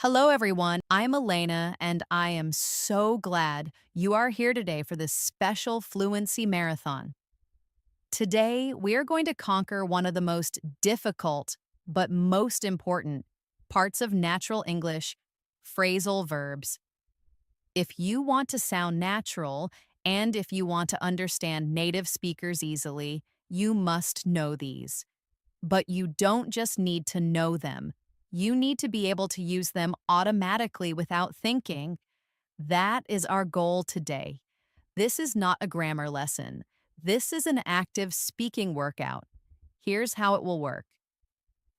Hello, everyone. I'm Elena, and I am so glad you are here today for this special Fluency Marathon. Today, we are going to conquer one of the most difficult but most important parts of natural English, phrasal verbs. If you want to sound natural and if you want to understand native speakers easily, you must know these. But you don't just need to know them. You need to be able to use them automatically without thinking. That is our goal today. This is not a grammar lesson. This is an active speaking workout. Here's how it will work.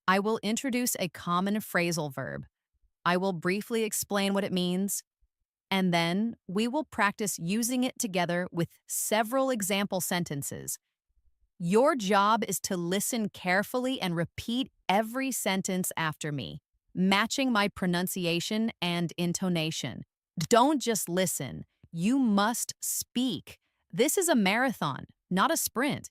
I will introduce a common phrasal verb. I will briefly explain what it means, and then we will practice using it together with several example sentences. Your job is to listen carefully and repeat every sentence after me, matching my pronunciation and intonation. Don't just listen. You must speak. This is a marathon, not a sprint.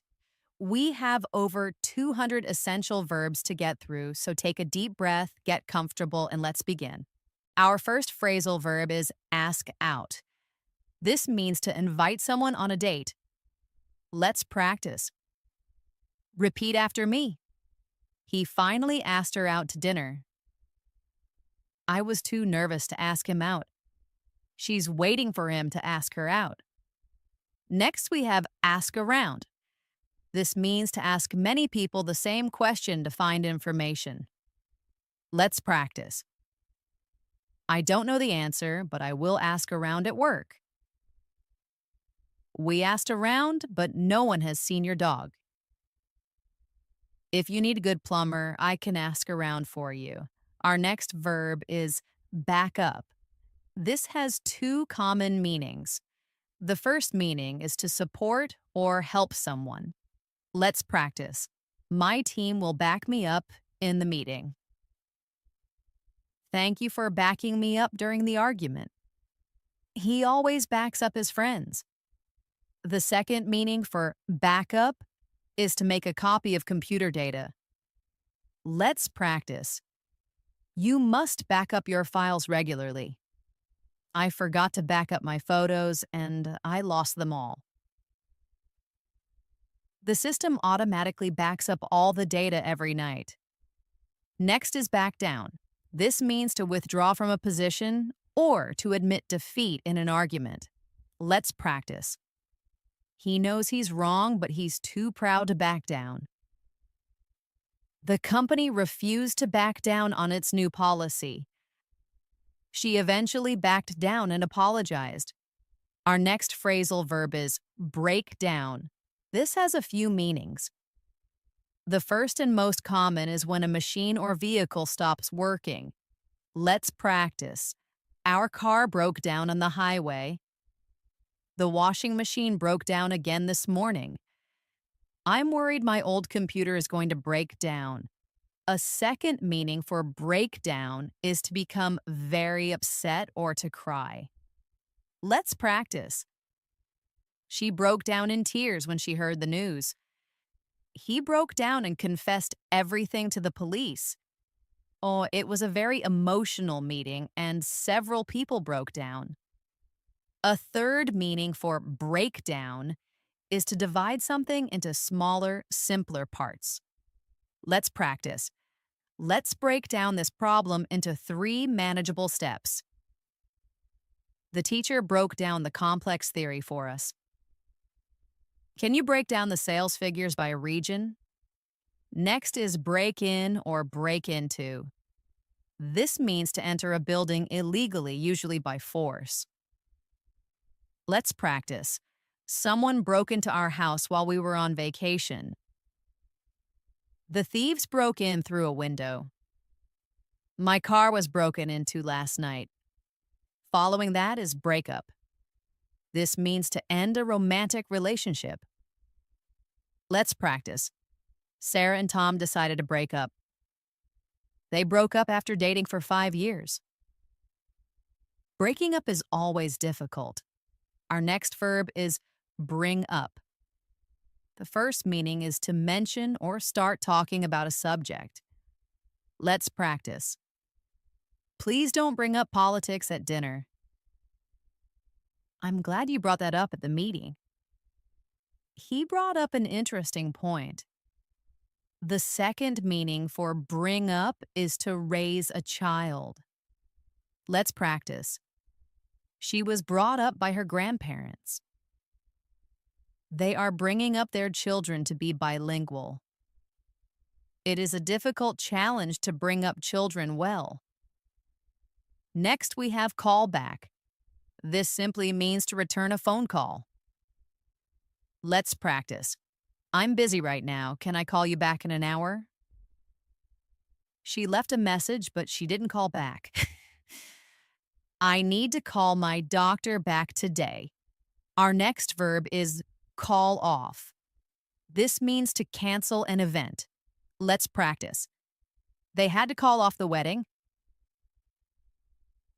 We have over 200 essential verbs to get through, so take a deep breath, get comfortable, and let's begin. Our first phrasal verb is ask out. This means to invite someone on a date. Let's practice. Repeat after me. He finally asked her out to dinner. I was too nervous to ask him out. She's waiting for him to ask her out. Next, we have ask around. This means to ask many people the same question to find information. Let's practice. I don't know the answer, but I will ask around at work. We asked around, but no one has seen your dog. If you need a good plumber, I can ask around for you. Our next verb is back up. This has two common meanings. The first meaning is to support or help someone. Let's practice. My team will back me up in the meeting. Thank you for backing me up during the argument. He always backs up his friends. The second meaning for back up is to make a copy of computer data. Let's practice. You must back up your files regularly. I forgot to back up my photos and I lost them all. The system automatically backs up all the data every night. Next is back down. This means to withdraw from a position or to admit defeat in an argument. Let's practice. He knows he's wrong, but he's too proud to back down. The company refused to back down on its new policy. She eventually backed down and apologized. Our next phrasal verb is break down. This has a few meanings. The first and most common is when a machine or vehicle stops working. Let's practice. Our car broke down on the highway. The washing machine broke down again this morning. I'm worried my old computer is going to break down. A second meaning for breakdown is to become very upset or to cry. Let's practice. She broke down in tears when she heard the news. He broke down and confessed everything to the police. Oh, it was a very emotional meeting and several people broke down. A third meaning for breakdown is to divide something into smaller, simpler parts. Let's practice. Let's break down this problem into 3 manageable steps. The teacher broke down the complex theory for us. Can you break down the sales figures by region? Next is break in or break into. This means to enter a building illegally, usually by force. Let's practice. Someone broke into our house while we were on vacation. The thieves broke in through a window. My car was broken into last night. Following that is breakup. This means to end a romantic relationship. Let's practice. Sarah and Tom decided to break up. They broke up after dating for 5 years. Breaking up is always difficult. Our next verb is bring up. The first meaning is to mention or start talking about a subject. Let's practice. Please don't bring up politics at dinner. I'm glad you brought that up at the meeting. He brought up an interesting point. The second meaning for bring up is to raise a child. Let's practice. She was brought up by her grandparents. They are bringing up their children to be bilingual. It is a difficult challenge to bring up children well. Next, we have callback. This simply means to return a phone call. Let's practice. I'm busy right now. Can I call you back in an hour? She left a message, but she didn't call back. I need to call my doctor back today. Our next verb is call off. This means to cancel an event. Let's practice. They had to call off the wedding.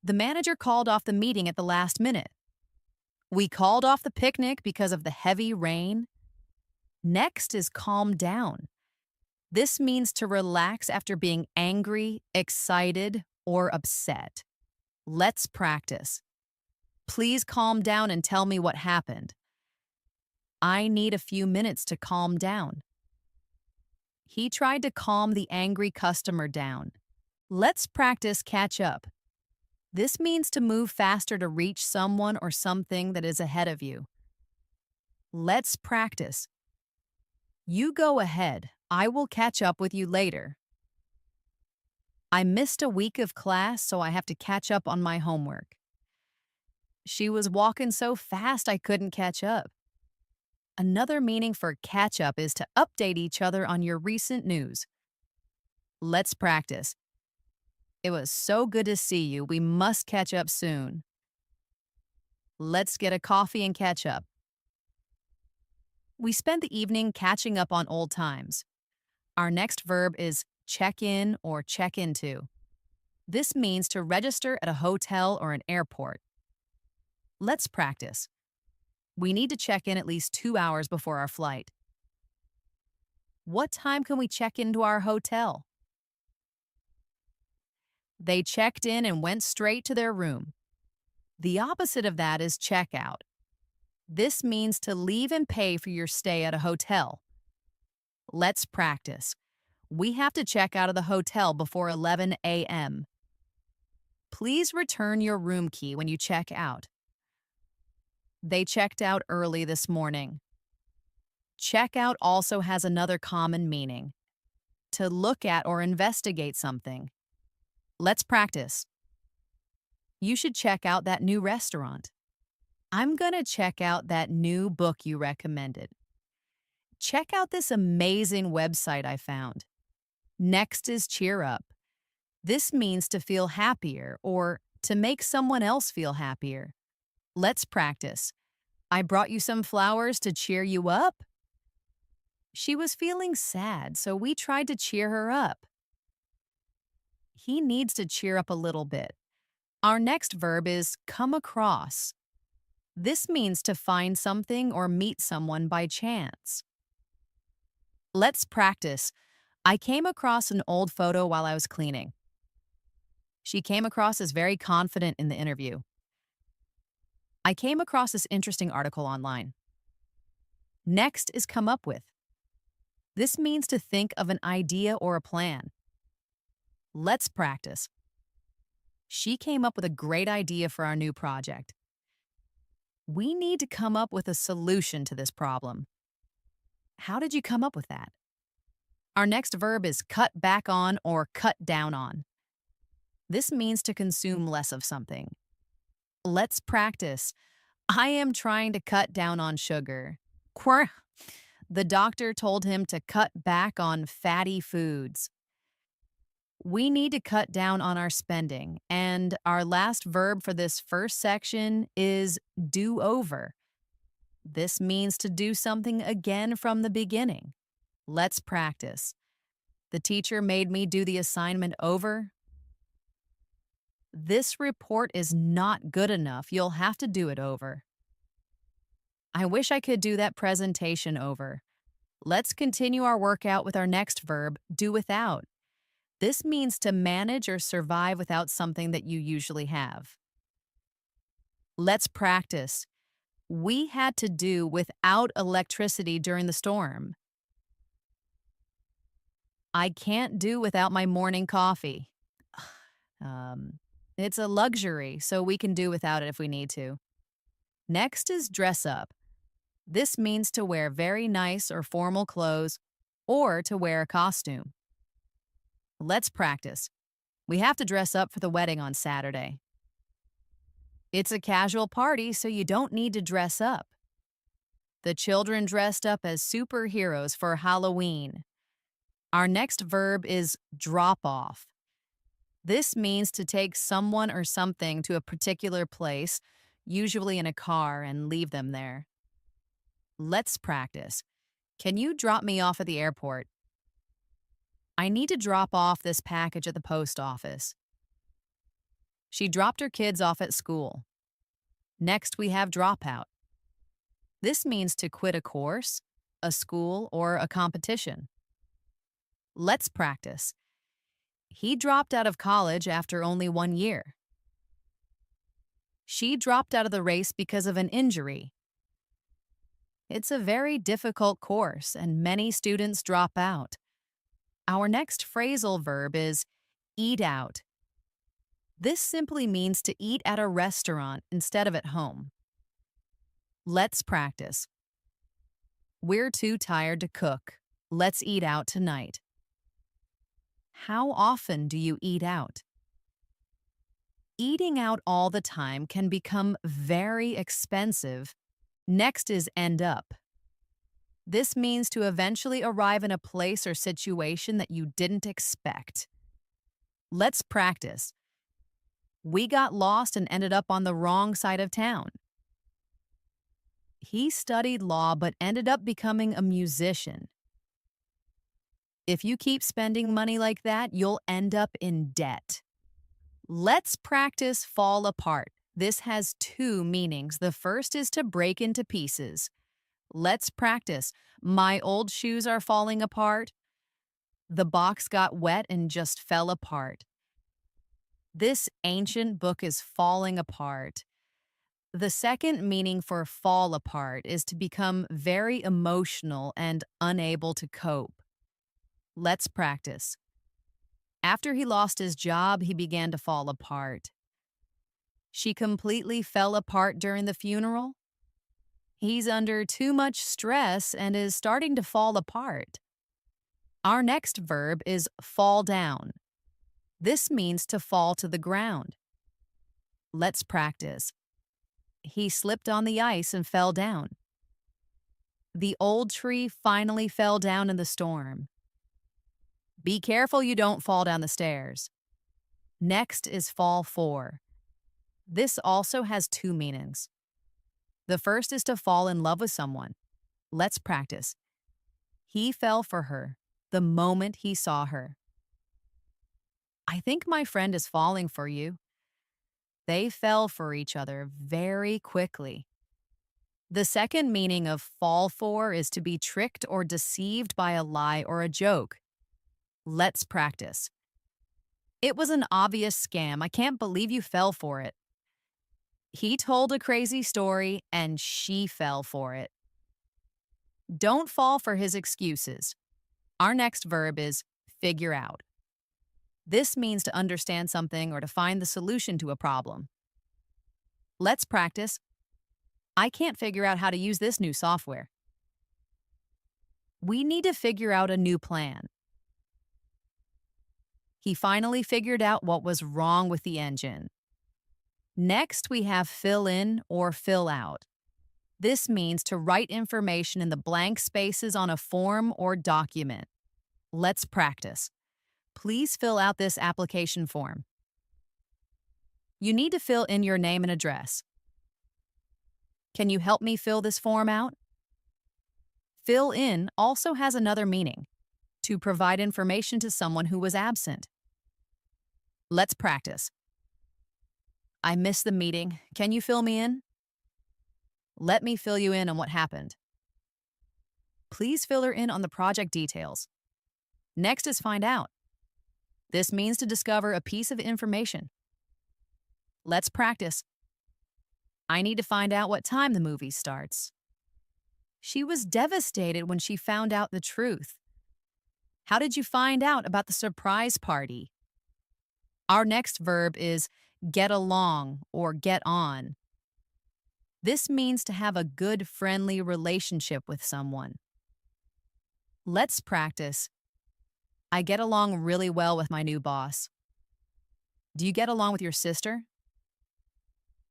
The manager called off the meeting at the last minute. We called off the picnic because of the heavy rain. Next is calm down. This means to relax after being angry, excited, or upset. Let's practice. Please calm down and tell me what happened. I need a few minutes to calm down. He tried to calm the angry customer down. Let's practice catch up. This means to move faster to reach someone or something that is ahead of you. Let's practice. You go ahead. I will catch up with you later. I missed a week of class, so I have to catch up on my homework. She was walking so fast I couldn't catch up. Another meaning for catch up is to update each other on your recent news. Let's practice. It was so good to see you. We must catch up soon. Let's get a coffee and catch up. We spent the evening catching up on old times. Our next verb is check in or check into. This means to register at a hotel or an airport. Let's practice. We need to check in at least 2 hours before our flight. What time can we check into our hotel? They checked in and went straight to their room. The opposite of that is check out. This means to leave and pay for your stay at a hotel. Let's practice. We have to check out of the hotel before 11 a.m. Please return your room key when you check out. They checked out early this morning. Check out also has another common meaning: to look at or investigate something. Let's practice. You should check out that new restaurant. I'm going to check out that new book you recommended. Check out this amazing website I found. Next is cheer up. This means to feel happier or to make someone else feel happier. Let's practice. I brought you some flowers to cheer you up. She was feeling sad, so we tried to cheer her up. He needs to cheer up a little bit. Our next verb is come across. This means to find something or meet someone by chance. Let's practice. I came across an old photo while I was cleaning. She came across as very confident in the interview. I came across this interesting article online. Next is come up with. This means to think of an idea or a plan. Let's practice. She came up with a great idea for our new project. We need to come up with a solution to this problem. How did you come up with that? Our next verb is cut back on or cut down on. This means to consume less of something. Let's practice. I am trying to cut down on sugar. The doctor told him to cut back on fatty foods. We need to cut down on our spending, and our last verb for this first section is do over. This means to do something again from the beginning. Let's practice. The teacher made me do the assignment over. This report is not good enough. You'll have to do it over. I wish I could do that presentation over. Let's continue our workout with our next verb, do without. This means to manage or survive without something that you usually have. Let's practice. We had to do without electricity during the storm. I can't do without my morning coffee. Um, it's a luxury, so we can do without it if we need to. Next is dress up. This means to wear very nice or formal clothes or to wear a costume. Let's practice. We have to dress up for the wedding on Saturday. It's a casual party, so you don't need to dress up. The children dressed up as superheroes for Halloween. Our next verb is drop off. This means to take someone or something to a particular place, usually in a car, and leave them there. Let's practice. Can you drop me off at the airport? I need to drop off this package at the post office. She dropped her kids off at school. Next, we have dropout. This means to quit a course, a school, or a competition. Let's practice. He dropped out of college after only 1 year. She dropped out of the race because of an injury. It's a very difficult course, and many students drop out. Our next phrasal verb is eat out. This simply means to eat at a restaurant instead of at home. Let's practice. We're too tired to cook. Let's eat out tonight. How often do you eat out? Eating out all the time can become very expensive. Next is end up. This means to eventually arrive in a place or situation that you didn't expect. Let's practice. We got lost and ended up on the wrong side of town. He studied law but ended up becoming a musician. If you keep spending money like that, you'll end up in debt. Let's practice fall apart. This has two meanings. The first is to break into pieces. Let's practice. My old shoes are falling apart. The box got wet and just fell apart. This ancient book is falling apart. The second meaning for fall apart is to become very emotional and unable to cope. Let's practice. After he lost his job, he began to fall apart. She completely fell apart during the funeral. He's under too much stress and is starting to fall apart. Our next verb is fall down. This means to fall to the ground. Let's practice. He slipped on the ice and fell down. The old tree finally fell down in the storm. Be careful you don't fall down the stairs. Next is fall for. This also has two meanings. The first is to fall in love with someone. Let's practice. He fell for her the moment he saw her. I think my friend is falling for you. They fell for each other very quickly. The second meaning of fall for is to be tricked or deceived by a lie or a joke. Let's practice. It was an obvious scam. I can't believe you fell for it. He told a crazy story and she fell for it. Don't fall for his excuses. Our next verb is figure out. This means to understand something or to find the solution to a problem. Let's practice. I can't figure out how to use this new software. We need to figure out a new plan. He finally figured out what was wrong with the engine. Next, we have fill in or fill out. This means to write information in the blank spaces on a form or document. Let's practice. Please fill out this application form. You need to fill in your name and address. Can you help me fill this form out? Fill in also has another meaning, to provide information to someone who was absent. Let's practice. I missed the meeting. Can you fill me in? Let me fill you in on what happened. Please fill her in on the project details. Next is find out. This means to discover a piece of information. Let's practice. I need to find out what time the movie starts. She was devastated when she found out the truth. How did you find out about the surprise party? Our next verb is get along or get on. This means to have a good, friendly relationship with someone. Let's practice. I get along really well with my new boss. Do you get along with your sister?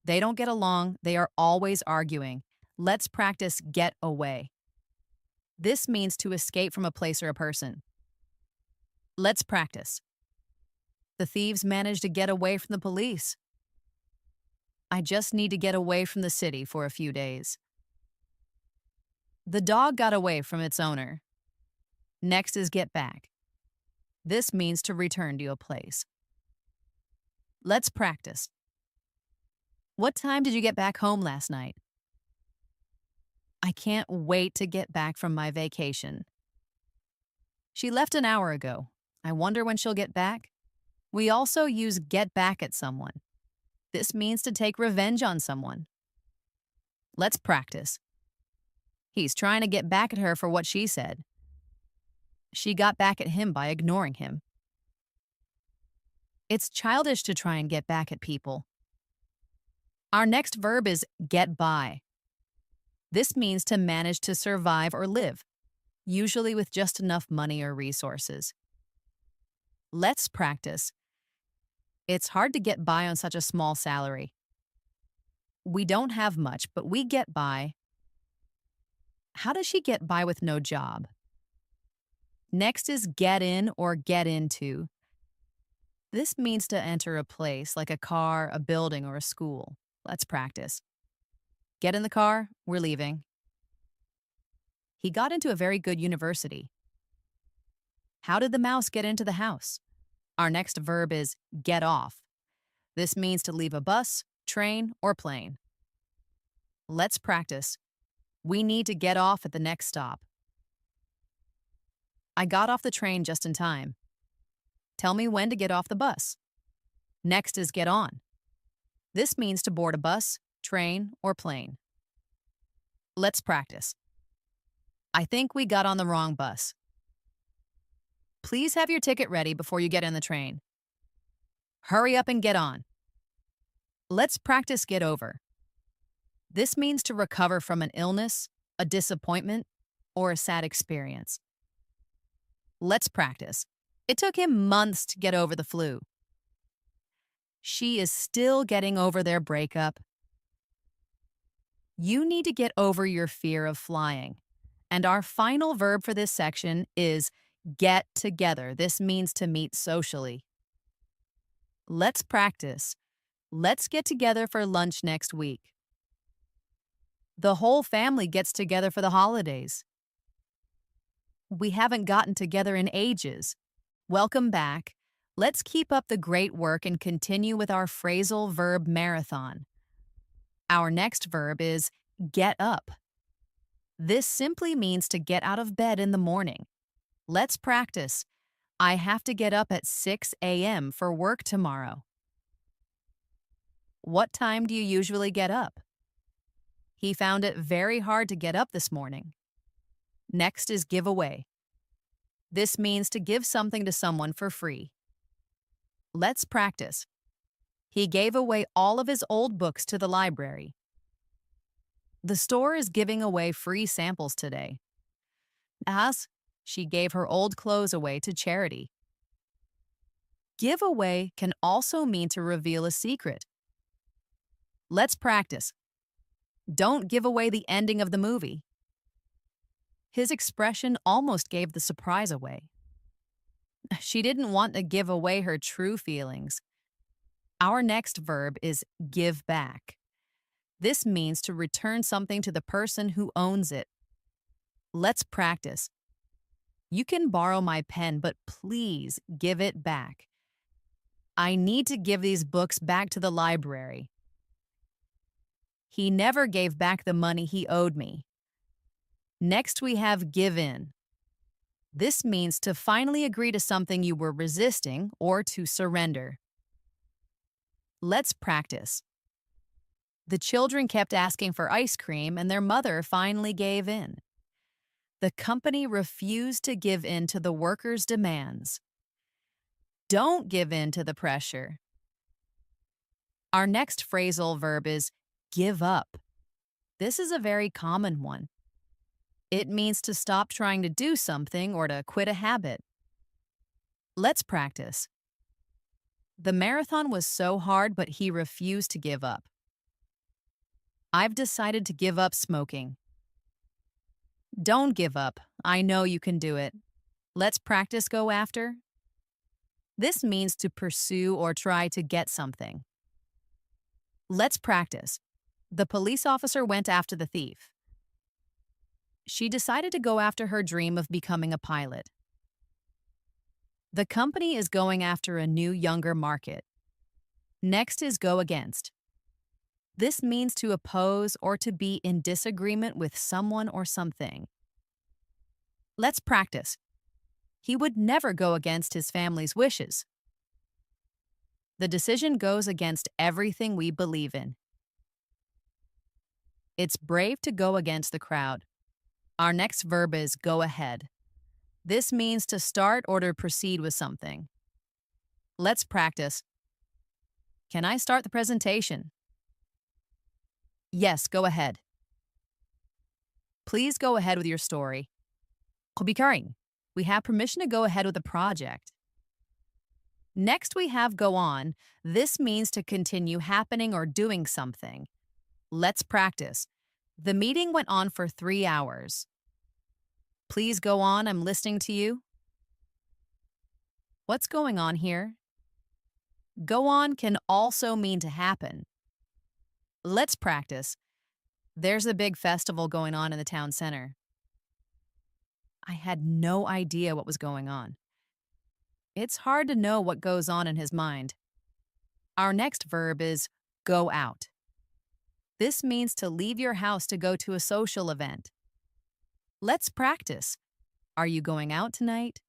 They don't get along, they are always arguing. Let's practice get away. This means to escape from a place or a person. Let's practice. The thieves managed to get away from the police. I just need to get away from the city for a few days. The dog got away from its owner. Next is get back. This means to return to a place. Let's practice. What time did you get back home last night? I can't wait to get back from my vacation. She left an hour ago. I wonder when she'll get back. We also use get back at someone. This means to take revenge on someone. Let's practice. He's trying to get back at her for what she said. She got back at him by ignoring him. It's childish to try and get back at people. Our next verb is get by. This means to manage to survive or live, usually with just enough money or resources. Let's practice. It's hard to get by on such a small salary. We don't have much, but we get by. How does she get by with no job? Next is get in or get into. This means to enter a place like a car, a building, or a school. Let's practice. Get in the car, we're leaving. He got into a very good university. How did the mouse get into the house? Our next verb is get off. This means to leave a bus, train, or plane. Let's practice. We need to get off at the next stop. I got off the train just in time. Tell me when to get off the bus. Next is get on. This means to board a bus, train, or plane. Let's practice. I think we got on the wrong bus. Please have your ticket ready before you get in the train. Hurry up and get on. Let's practice get over. This means to recover from an illness, a disappointment, or a sad experience. Let's practice. It took him months to get over the flu. She is still getting over their breakup. You need to get over your fear of flying. And our final verb for this section is get together. This means to meet socially. Let's practice. Let's get together for lunch next week. The whole family gets together for the holidays. We haven't gotten together in ages. Welcome back. Let's keep up the great work and continue with our phrasal verb marathon. Our next verb is get up. This simply means to get out of bed in the morning. Let's practice. I have to get up at 6 a.m. for work tomorrow. What time do you usually get up? He found it very hard to get up this morning. Next is give away. This means to give something to someone for free. Let's practice. He gave away all of his old books to the library. The store is giving away free samples today. As she gave her old clothes away to charity. Give away can also mean to reveal a secret. Let's practice. Don't give away the ending of the movie. His expression almost gave the surprise away. She didn't want to give away her true feelings. Our next verb is give back. This means to return something to the person who owns it. Let's practice. You can borrow my pen, but please give it back. I need to give these books back to the library. He never gave back the money he owed me. Next, we have give in. This means to finally agree to something you were resisting or to surrender. Let's practice. The children kept asking for ice cream and their mother finally gave in. The company refused to give in to the workers' demands. Don't give in to the pressure. Our next phrasal verb is give up. This is a very common one. It means to stop trying to do something or to quit a habit. Let's practice. The marathon was so hard, but he refused to give up. I've decided to give up smoking. Don't give up. I know you can do it. Let's practice go after. This means to pursue or try to get something. Let's practice. The police officer went after the thief. She decided to go after her dream of becoming a pilot. The company is going after a new younger market. Next is go against. This means to oppose or to be in disagreement with someone or something. Let's practice. He would never go against his family's wishes. The decision goes against everything we believe in. It's brave to go against the crowd. Our next verb is go ahead. This means to start or to proceed with something. Let's practice. Can I start the presentation? Yes, go ahead. Please go ahead with your story. 고비카ring. We have permission to go ahead with the project. Next, we have go on. This means to continue happening or doing something. Let's practice. The meeting went on for 3 hours. Please go on, I'm listening to you. What's going on here? Go on can also mean to happen. Let's practice. There's a big festival going on in the town center. I had no idea what was going on. It's hard to know what goes on in his mind. Our next verb is go out. This means to leave your house to go to a social event. Let's practice. Are you going out tonight?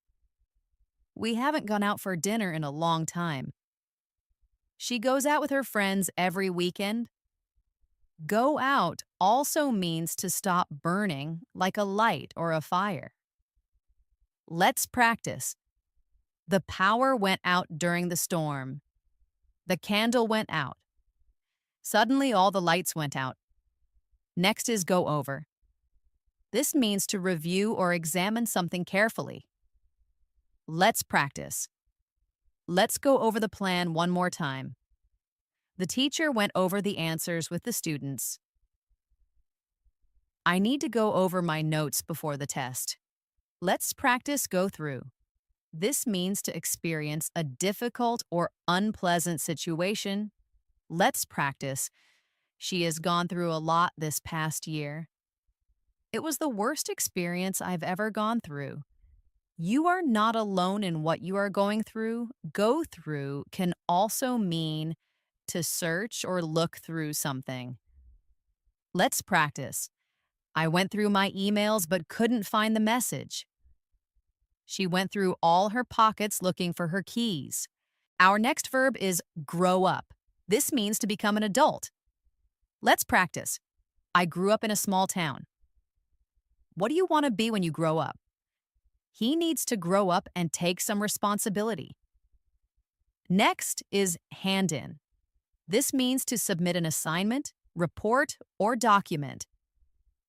We haven't gone out for dinner in a long time. She goes out with her friends every weekend. Go out also means to stop burning like a light or a fire. Let's practice. The power went out during the storm. The candle went out. Suddenly all the lights went out. Next is go over. This means to review or examine something carefully. Let's practice. Let's go over the plan one more time. The teacher went over the answers with the students. I need to go over my notes before the test. Let's practice go through. This means to experience a difficult or unpleasant situation. Let's practice. She has gone through a lot this past year. It was the worst experience I've ever gone through. You are not alone in what you are going through. Go through can also mean to search or look through something. Let's practice. I went through my emails but couldn't find the message. She went through all her pockets looking for her keys. Our next verb is grow up. This means to become an adult. Let's practice. I grew up in a small town. What do you want to be when you grow up? He needs to grow up and take some responsibility. Next is hand in. This means to submit an assignment, report, or document.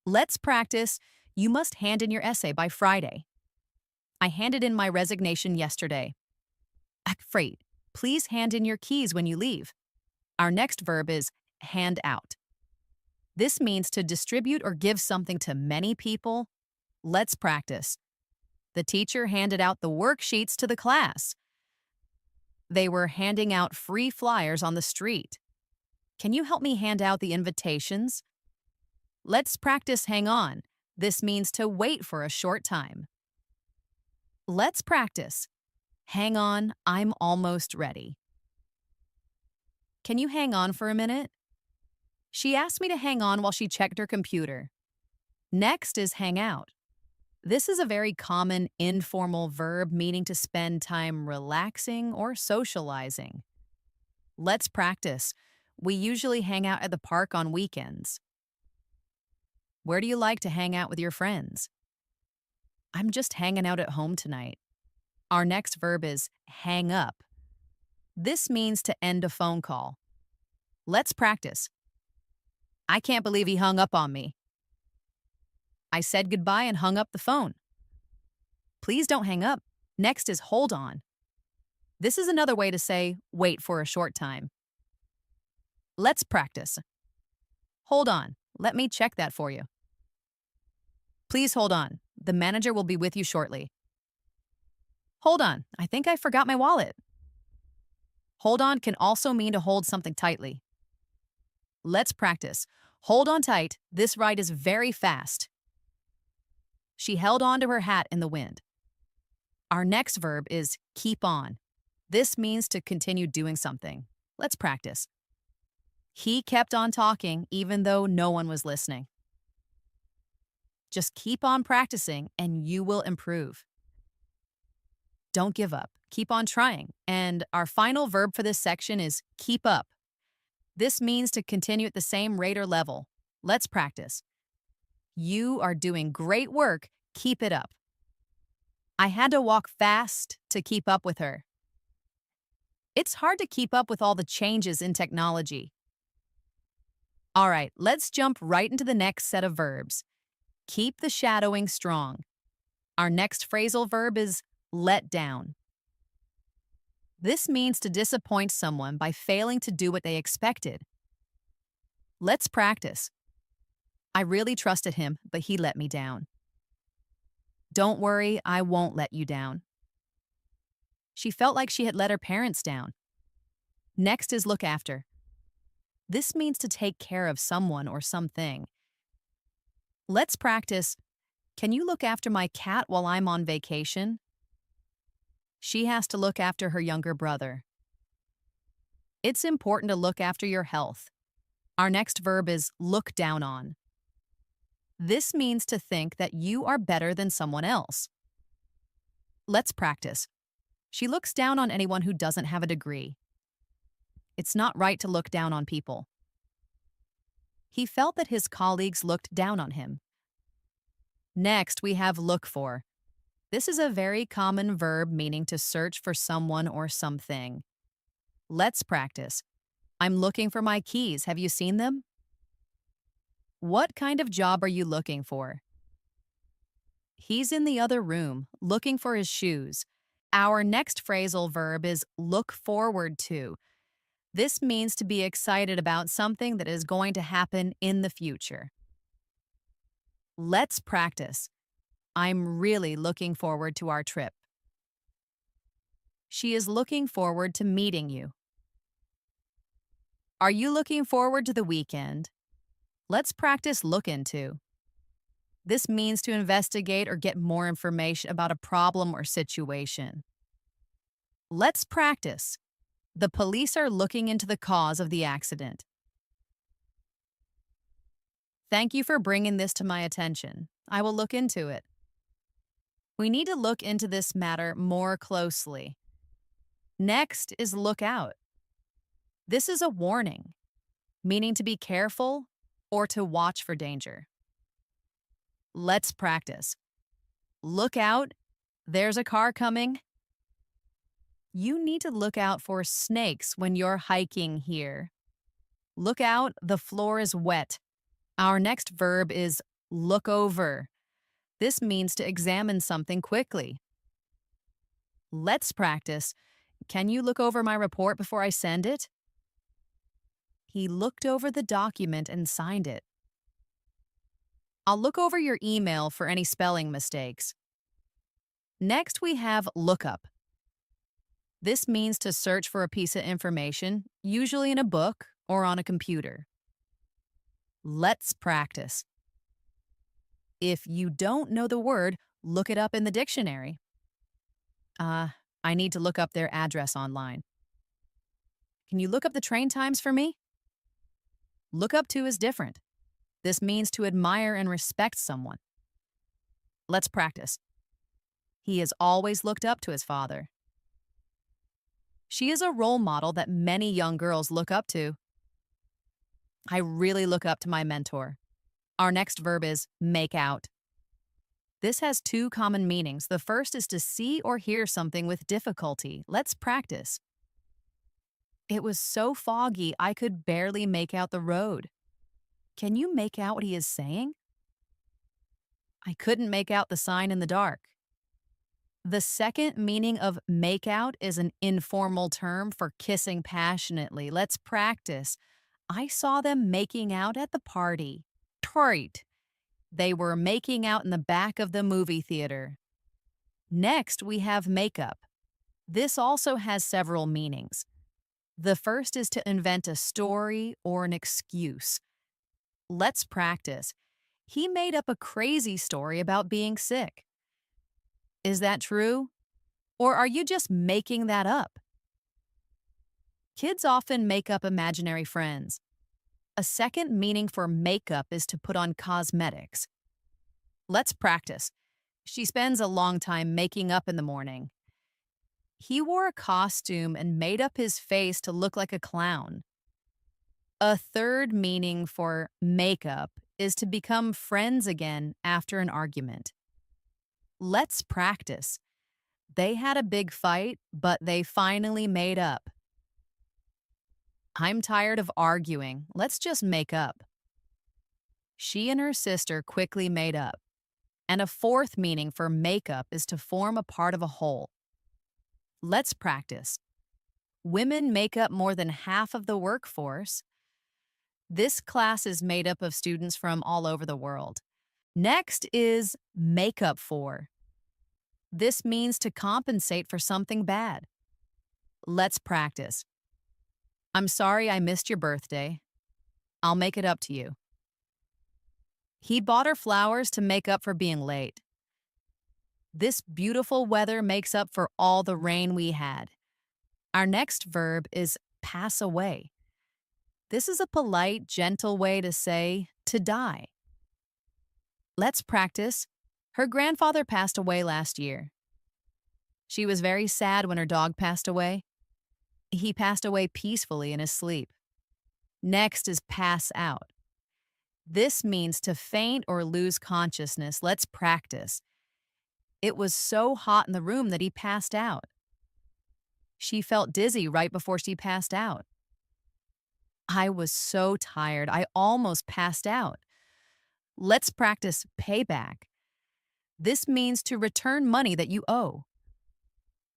Let's practice. You must hand in your essay by Friday. I handed in my resignation yesterday. Afraid. Please hand in your keys when you leave. Our next verb is hand out. This means to distribute or give something to many people. Let's practice. The teacher handed out the worksheets to the class. They were handing out free flyers on the street. Can you help me hand out the invitations? Let's practice hang on. This means to wait for a short time. Let's practice. Hang on, I'm almost ready. Can you hang on for a minute? She asked me to hang on while she checked her computer. Next is hang out. This is a very common informal verb meaning to spend time relaxing or socializing. Let's practice. We usually hang out at the park on weekends. Where do you like to hang out with your friends? I'm just hanging out at home tonight. Our next verb is hang up. This means to end a phone call. Let's practice. I can't believe he hung up on me. I said goodbye and hung up the phone. Please don't hang up. Next is hold on. This is another way to say wait for a short time. Let's practice. Hold on. Let me check that for you. Please hold on. The manager will be with you shortly. Hold on. I think I forgot my wallet. Hold on can also mean to hold something tightly. Let's practice. Hold on tight. This ride is very fast. She held on to her hat in the wind. Our next verb is keep on. This means to continue doing something. Let's practice. He kept on talking even though no one was listening. Just keep on practicing and you will improve. Don't give up. Keep on trying. And our final verb for this section is keep up. This means to continue at the same rate or level. Let's practice. You are doing great work. Keep it up. I had to walk fast to keep up with her. It's hard to keep up with all the changes in technology. All right, let's jump right into the next set of verbs. Keep the shadowing strong. Our next phrasal verb is let down. This means to disappoint someone by failing to do what they expected. Let's practice. I really trusted him, but he let me down. Don't worry, I won't let you down. She felt like she had let her parents down. Next is look after. This means to take care of someone or something. Let's practice. Can you look after my cat while I'm on vacation? She has to look after her younger brother. It's important to look after your health. Our next verb is look down on. This means to think that you are better than someone else. Let's practice. She looks down on anyone who doesn't have a degree. It's not right to look down on people. He felt that his colleagues looked down on him. Next, we have look for. This is a very common verb meaning to search for someone or something. Let's practice. I'm looking for my keys. Have you seen them? What kind of job are you looking for? He's in the other room, looking for his shoes. Our next phrasal verb is look forward to. This means to be excited about something that is going to happen in the future. Let's practice. I'm really looking forward to our trip. She is looking forward to meeting you. Are you looking forward to the weekend? Let's practice look into. This means to investigate or get more information about a problem or situation. Let's practice. The police are looking into the cause of the accident. Thank you for bringing this to my attention. I will look into it. We need to look into this matter more closely. Next is look out. This is a warning, meaning to be careful or to watch for danger. Let's practice. Look out. There's a car coming. You need to look out for snakes when you're hiking here. Look out, the floor is wet. Our next verb is look over. This means to examine something quickly. Let's practice. Can you look over my report before I send it? He looked over the document and signed it. I'll look over your email for any spelling mistakes. Next, we have look up. This means to search for a piece of information, usually in a book or on a computer. Let's practice. If you don't know the word, look it up in the dictionary. I need to look up their address online. Can you look up the train times for me? Look up to is different. This means to admire and respect someone. Let's practice. He has always looked up to his father. She is a role model that many young girls look up to. I really look up to my mentor. Our next verb is make out. This has two common meanings. The first is to see or hear something with difficulty. Let's practice. It was so foggy I could barely make out the road. Can you make out what he is saying? I couldn't make out the sign in the dark. The second meaning of make out is an informal term for kissing passionately. Let's practice. I saw them making out at the party. Treat. They were making out in the back of the movie theater. Next, we have makeup. This also has several meanings. The first is to invent a story or an excuse. Let's practice. He made up a crazy story about being sick. Is that true? Or are you just making that up? Kids often make up imaginary friends. A second meaning for makeup is to put on cosmetics. Let's practice. She spends a long time making up in the morning. He wore a costume and made up his face to look like a clown. A third meaning for makeup is to become friends again after an argument. Let's practice. They had a big fight, but they finally made up. I'm tired of arguing. Let's just make up. She and her sister quickly made up. And a fourth meaning for makeup is to form a part of a whole. Let's practice. Women make up more than half of the workforce. This class is made up of students from all over the world. Next is make up for. This means to compensate for something bad. Let's practice. I'm sorry I missed your birthday. I'll make it up to you. He bought her flowers to make up for being late. This beautiful weather makes up for all the rain we had. Our next verb is pass away. This is a polite, gentle way to say to die. Let's practice. Her grandfather passed away last year. She was very sad when her dog passed away. He passed away peacefully in his sleep. Next is pass out. This means to faint or lose consciousness. Let's practice. It was so hot in the room that he passed out. She felt dizzy right before she passed out. I was so tired, I almost passed out. Let's practice payback. This means to return money that you owe.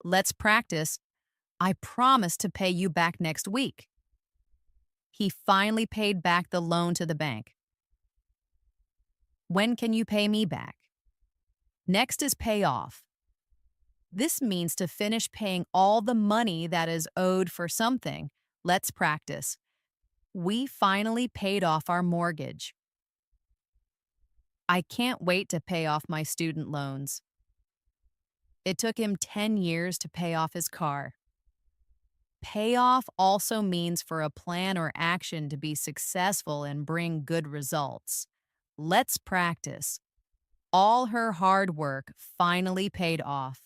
Let's practice. I promise to pay you back next week. He finally paid back the loan to the bank. When can you pay me back? Next is pay off. This means to finish paying all the money that is owed for something. Let's practice. We finally paid off our mortgage. I can't wait to pay off my student loans. It took him 10 years to pay off his car. Payoff also means for a plan or action to be successful and bring good results. Let's practice. All her hard work finally paid off.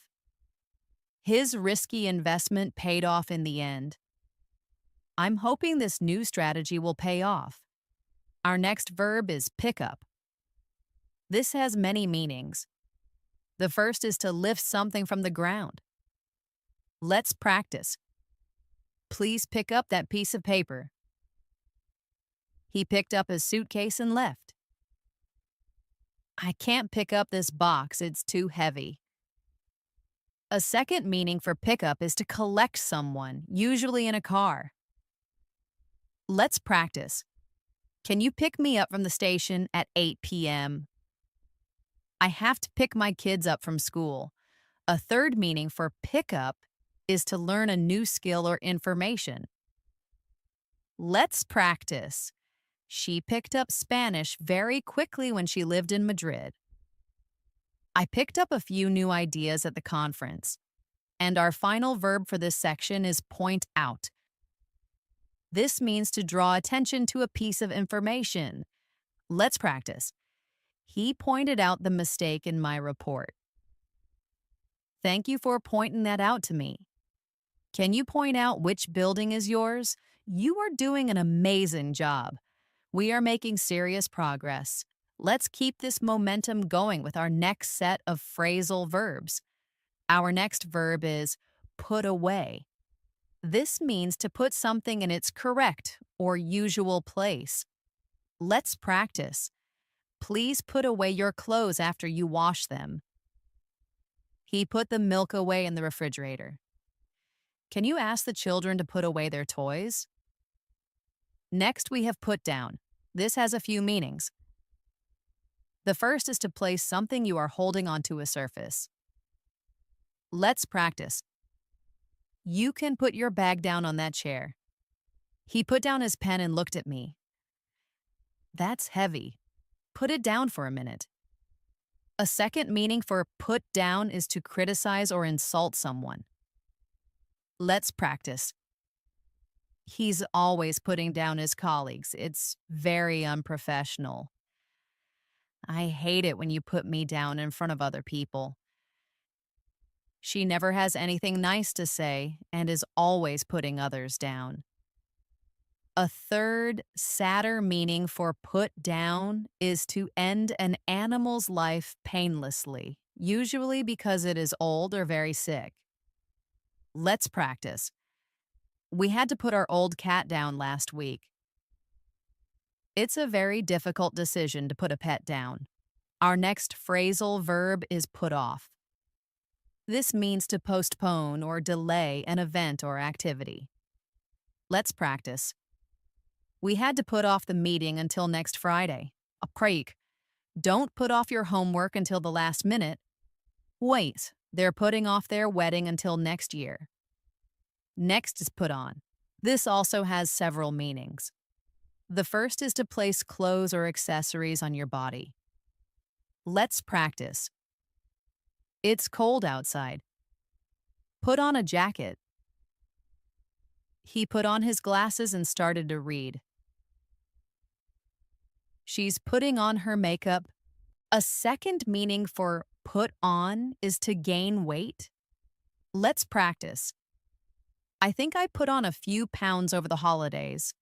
His risky investment paid off in the end. I'm hoping this new strategy will pay off. Our next verb is pick up. This has many meanings. The first is to lift something from the ground. Let's practice. Please pick up that piece of paper. He picked up his suitcase and left. I can't pick up this box, it's too heavy. A second meaning for pickup is to collect someone, usually in a car. Let's practice. Can you pick me up from the station at 8 p.m.? I have to pick my kids up from school. A third meaning for pickup is to learn a new skill or information. Let's practice. She picked up Spanish very quickly when she lived in Madrid. I picked up a few new ideas at the conference. And our final verb for this section is point out. This means to draw attention to a piece of information. Let's practice. He pointed out the mistake in my report. Thank you for pointing that out to me. Can you point out which building is yours? You are doing an amazing job. We are making serious progress. Let's keep this momentum going with our next set of phrasal verbs. Our next verb is put away. This means to put something in its correct or usual place. Let's practice. Please put away your clothes after you wash them. He put the milk away in the refrigerator. Can you ask the children to put away their toys? Next, we have put down. This has a few meanings. The first is to place something you are holding onto a surface. Let's practice. You can put your bag down on that chair. He put down his pen and looked at me. That's heavy. Put it down for a minute. A second meaning for put down is to criticize or insult someone. Let's practice. He's always putting down his colleagues. It's very unprofessional. I hate it when you put me down in front of other people. She never has anything nice to say and is always putting others down. A third, sadder meaning for put down is to end an animal's life painlessly, usually because it is old or very sick. Let's practice. We had to put our old cat down last week. It's a very difficult decision to put a pet down. Our next phrasal verb is put off. This means to postpone or delay an event or activity. Let's practice. We had to put off the meeting until next Friday. A break. Don't put off your homework until the last minute. Wait, they're putting off their wedding until next year. Next is put on. This also has several meanings. The first is to place clothes or accessories on your body. Let's practice. It's cold outside. Put on a jacket. He put on his glasses and started to read. She's putting on her makeup. A second meaning for put on is to gain weight. Let's practice. I think I put on a few pounds over the holidays.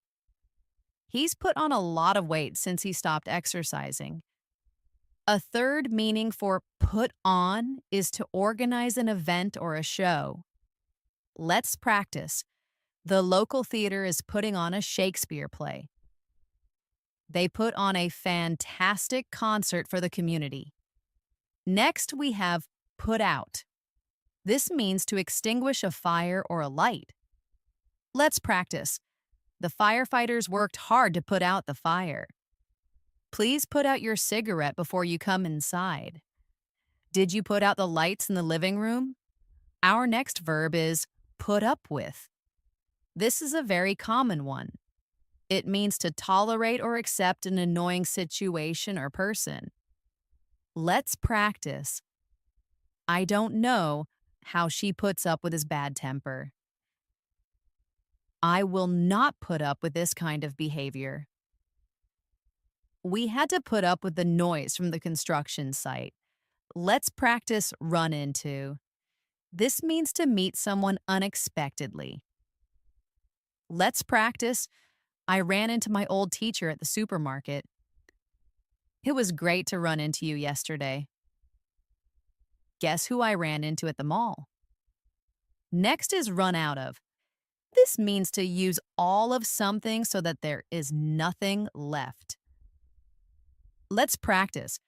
He's put on a lot of weight since he stopped exercising. A third meaning for put on is to organize an event or a show. Let's practice. The local theater is putting on a Shakespeare play. They put on a fantastic concert for the community. Next, we have put out. This means to extinguish a fire or a light. Let's practice. The firefighters worked hard to put out the fire. Please put out your cigarette before you come inside. Did you put out the lights in the living room? Our next verb is put up with. This is a very common one. It means to tolerate or accept an annoying situation or person. Let's practice. I don't know how she puts up with his bad temper. I will not put up with this kind of behavior. We had to put up with the noise from the construction site. Let's practice run into. This means to meet someone unexpectedly. Let's practice. I ran into my old teacher at the supermarket. It was great to run into you yesterday. Guess who I ran into at the mall? Next is run out of. This means to use all of something so that there is nothing left. Let's practice.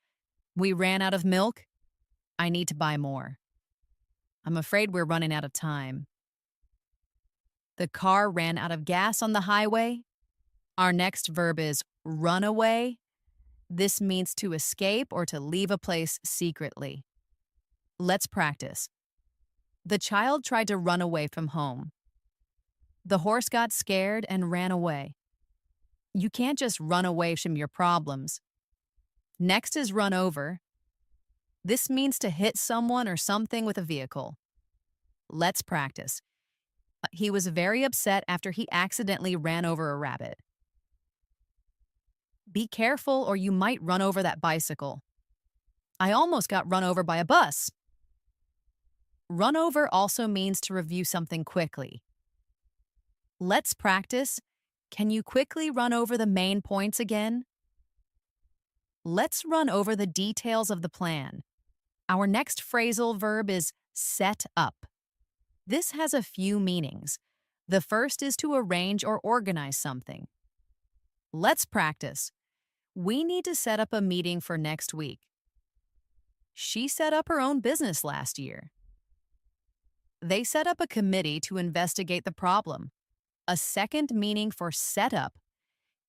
We ran out of milk. I need to buy more. I'm afraid we're running out of time. The car ran out of gas on the highway. Our next verb is run away. This means to escape or to leave a place secretly. Let's practice. The child tried to run away from home. The horse got scared and ran away. You can't just run away from your problems. Next is run over. This means to hit someone or something with a vehicle. Let's practice. He was very upset after he accidentally ran over a rabbit. Be careful or you might run over that bicycle. I almost got run over by a bus. Run over also means to review something quickly. Let's practice. Can you quickly run over the main points again? Let's run over the details of the plan. Our next phrasal verb is set up. This has a few meanings. The first is to arrange or organize something. Let's practice. We need to set up a meeting for next week. She set up her own business last year. They set up a committee to investigate the problem. A second meaning for set up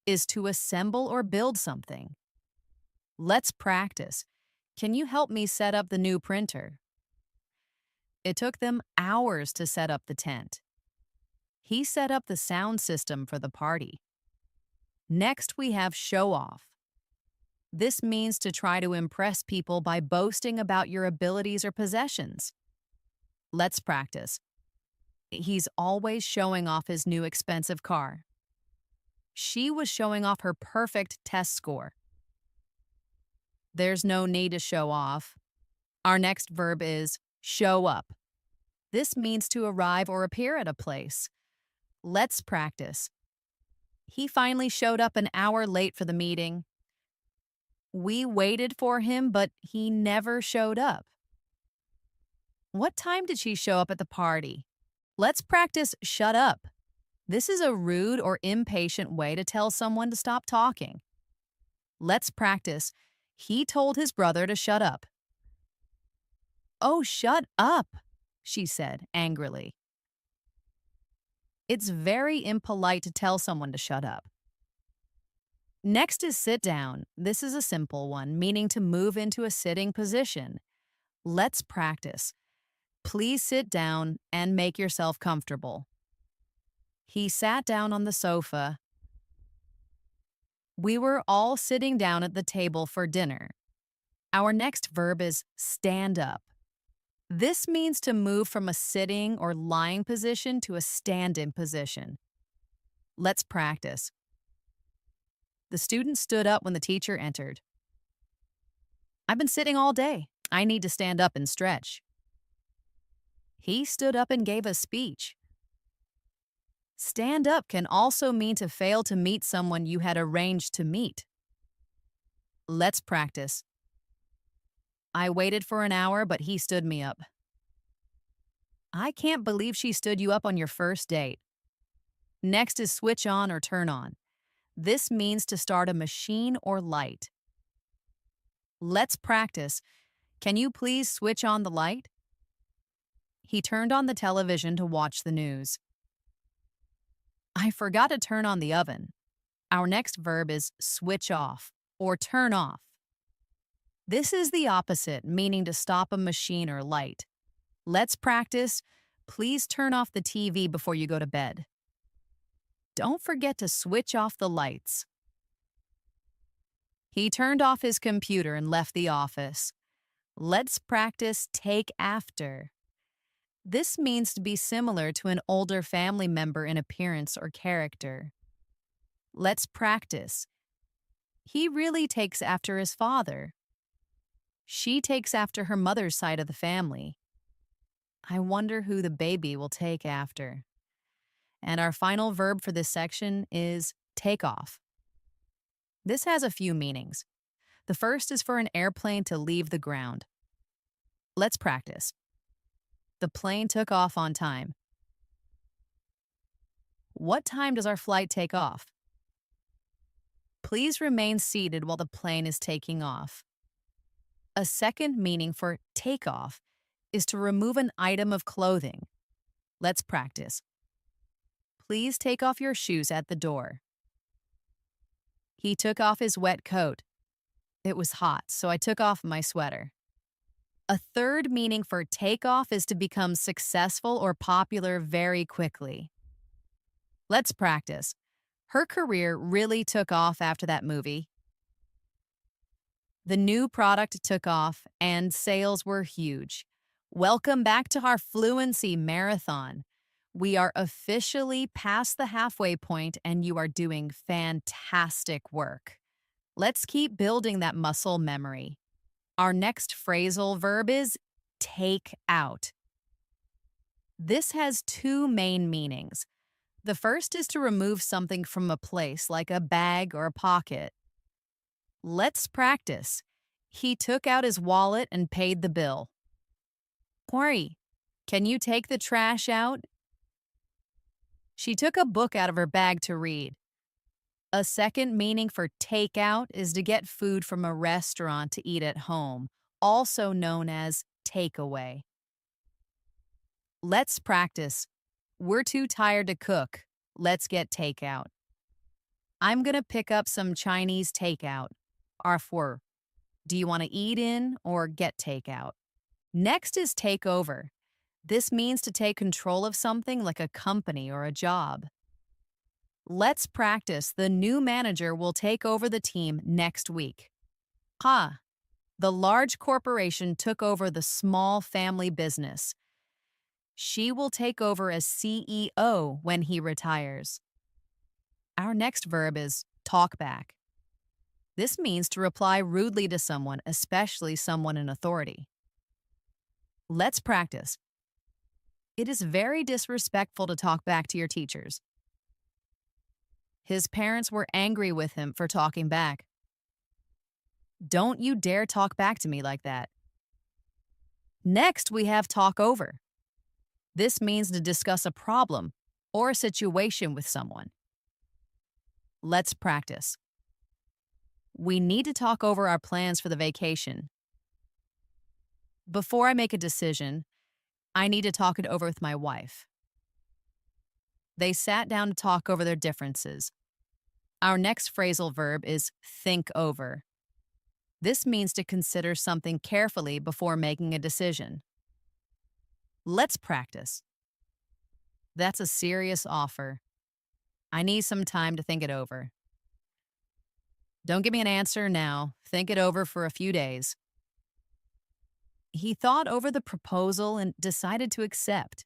is to assemble or build something. Let's practice. Can you help me set up the new printer? It took them hours to set up the tent. He set up the sound system for the party. Next, we have show off. This means to try to impress people by boasting about your abilities or possessions. Let's practice. He's always showing off his new expensive car. She was showing off her perfect test score. There's no need to show off. Our next verb is show up. This means to arrive or appear at a place. Let's practice. He finally showed up an hour late for the meeting. We waited for him, but he never showed up. What time did she show up at the party? Let's practice shut up. This is a rude or impatient way to tell someone to stop talking. Let's practice. He told his brother to shut up. Oh, shut up, she said angrily. It's very impolite to tell someone to shut up. Next is sit down. This is a simple one, meaning to move into a sitting position. Let's practice. Please sit down and make yourself comfortable. He sat down on the sofa. We were all sitting down at the table for dinner. Our next verb is stand up. This means to move from a sitting or lying position to a stand-in position. Let's practice. The student stood up when the teacher entered. I've been sitting all day. I need to stand up and stretch. He stood up and gave a speech. Stand up can also mean to fail to meet someone you had arranged to meet. Let's practice. I waited for an hour, but he stood me up. I can't believe she stood you up on your first date. Next is switch on or turn on. This means to start a machine or light. Let's practice. Can you please switch on the light? He turned on the television to watch the news. I forgot to turn on the oven. Our next verb is switch off or turn off. This is the opposite, meaning to stop a machine or light. Let's practice. Please turn off the TV before you go to bed. Don't forget to switch off the lights. He turned off his computer and left the office. Let's practice take after. This means to be similar to an older family member in appearance or character. Let's practice. He really takes after his father. She takes after her mother's side of the family. I wonder who the baby will take after. And our final verb for this section is take off. This has a few meanings. The first is for an airplane to leave the ground. Let's practice. The plane took off on time. What time does our flight take off? Please remain seated while the plane is taking off. A second meaning for take off is to remove an item of clothing. Let's practice. Please take off your shoes at the door. He took off his wet coat. It was hot, so I took off my sweater. A third meaning for take off is to become successful or popular very quickly. Let's practice. Her career really took off after that movie. The new product took off and sales were huge. Welcome back to our Fluency Marathon. We are officially past the halfway point and you are doing fantastic work. Let's keep building that muscle memory. Our next phrasal verb is take out. This has two main meanings. The first is to remove something from a place, like a bag or a pocket. Let's practice. He took out his wallet and paid the bill. Corey, can you take the trash out? She took a book out of her bag to read. A second meaning for take out is to get food from a restaurant to eat at home, also known as takeaway. Let's practice. We're too tired to cook. Let's get takeout. I'm gonna pick up some Chinese takeout. R4. Do you want to eat in or get takeout? Next is take over. This means to take control of something like a company or a job. Let's practice. The new manager will take over the team next week. Ha! The large corporation took over the small family business. She will take over as CEO when he retires. Our next verb is talk back. This means to reply rudely to someone, especially someone in authority. Let's practice. It is very disrespectful to talk back to your teachers. His parents were angry with him for talking back. Don't you dare talk back to me like that. Next, we have talk over. This means to discuss a problem or a situation with someone. Let's practice. We need to talk over our plans for the vacation. Before I make a decision, I need to talk it over with my wife. They sat down to talk over their differences. Our next phrasal verb is think over. This means to consider something carefully before making a decision. Let's practice. That's a serious offer. I need some time to think it over. Don't give me an answer now. Think it over for a few days. He thought over the proposal and decided to accept.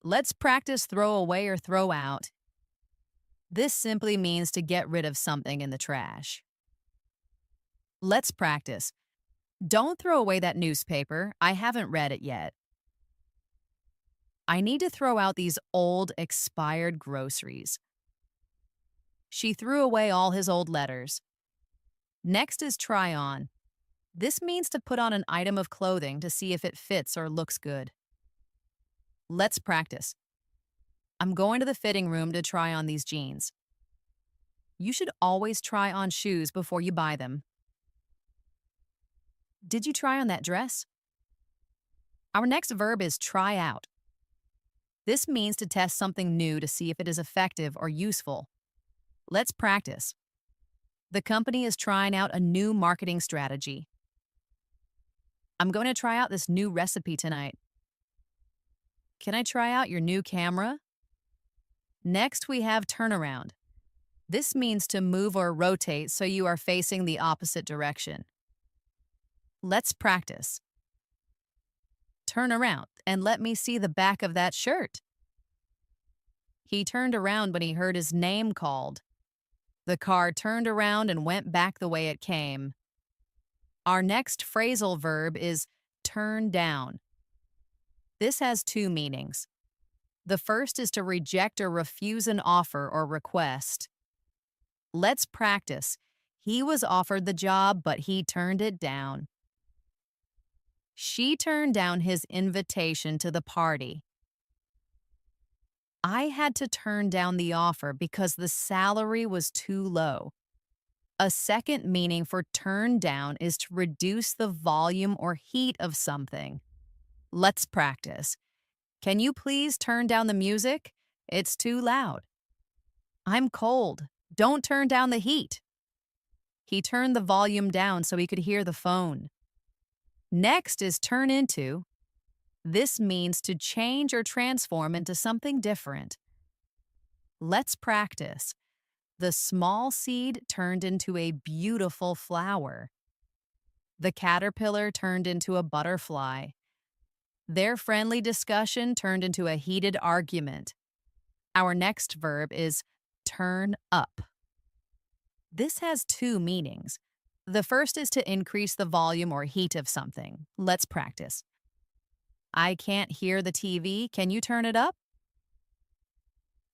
Let's practice throw away or throw out. This simply means to get rid of something in the trash. Let's practice. Don't throw away that newspaper. I haven't read it yet. I need to throw out these old, expired groceries. She threw away all his old letters. Next is try on. This means to put on an item of clothing to see if it fits or looks good. Let's practice. I'm going to the fitting room to try on these jeans. You should always try on shoes before you buy them. Did you try on that dress? Our next verb is try out. This means to test something new to see if it is effective or useful. Let's practice. The company is trying out a new marketing strategy. I'm going to try out this new recipe tonight. Can I try out your new camera? Next, we have turnaround. This means to move or rotate so you are facing the opposite direction. Let's practice. Turn around and let me see the back of that shirt. He turned around when he heard his name called. The car turned around and went back the way it came. Our next phrasal verb is turn down. This has two meanings. The first is to reject or refuse an offer or request. Let's practice. He was offered the job, but he turned it down. She turned down his invitation to the party. I had to turn down the offer because the salary was too low. A second meaning for turn down is to reduce the volume or heat of something. Let's practice. Can you please turn down the music? It's too loud. I'm cold. Don't turn down the heat. He turned the volume down so he could hear the phone. Next is turn into. This means to change or transform into something different. Let's practice. The small seed turned into a beautiful flower. The caterpillar turned into a butterfly. Their friendly discussion turned into a heated argument. Our next verb is turn up. This has two meanings. The first is to increase the volume or heat of something. Let's practice. I can't hear the TV. Can you turn it up?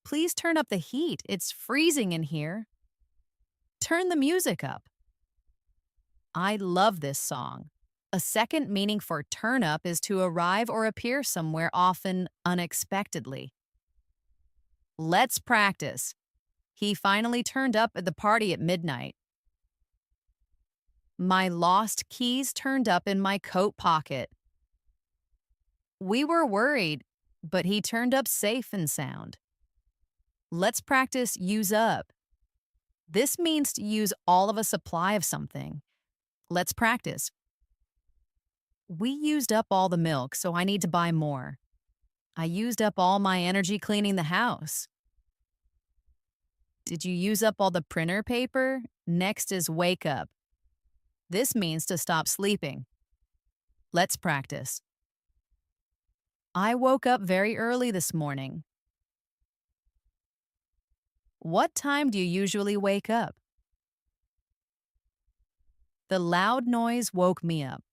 Please turn up the heat. It's freezing in here. Turn the music up. I love this song. A second meaning for turn up is to arrive or appear somewhere, often unexpectedly. Let's practice. He finally turned up at the party at midnight. My lost keys turned up in my coat pocket. We were worried, but he turned up safe and sound. Let's practice use up. This means to use all of a supply of something. Let's practice. We used up all the milk, so I need to buy more. I used up all my energy cleaning the house. Did you use up all the printer paper? Next is wake up. This means to stop sleeping. Let's practice. I woke up very early this morning. What time do you usually wake up? The loud noise woke me up.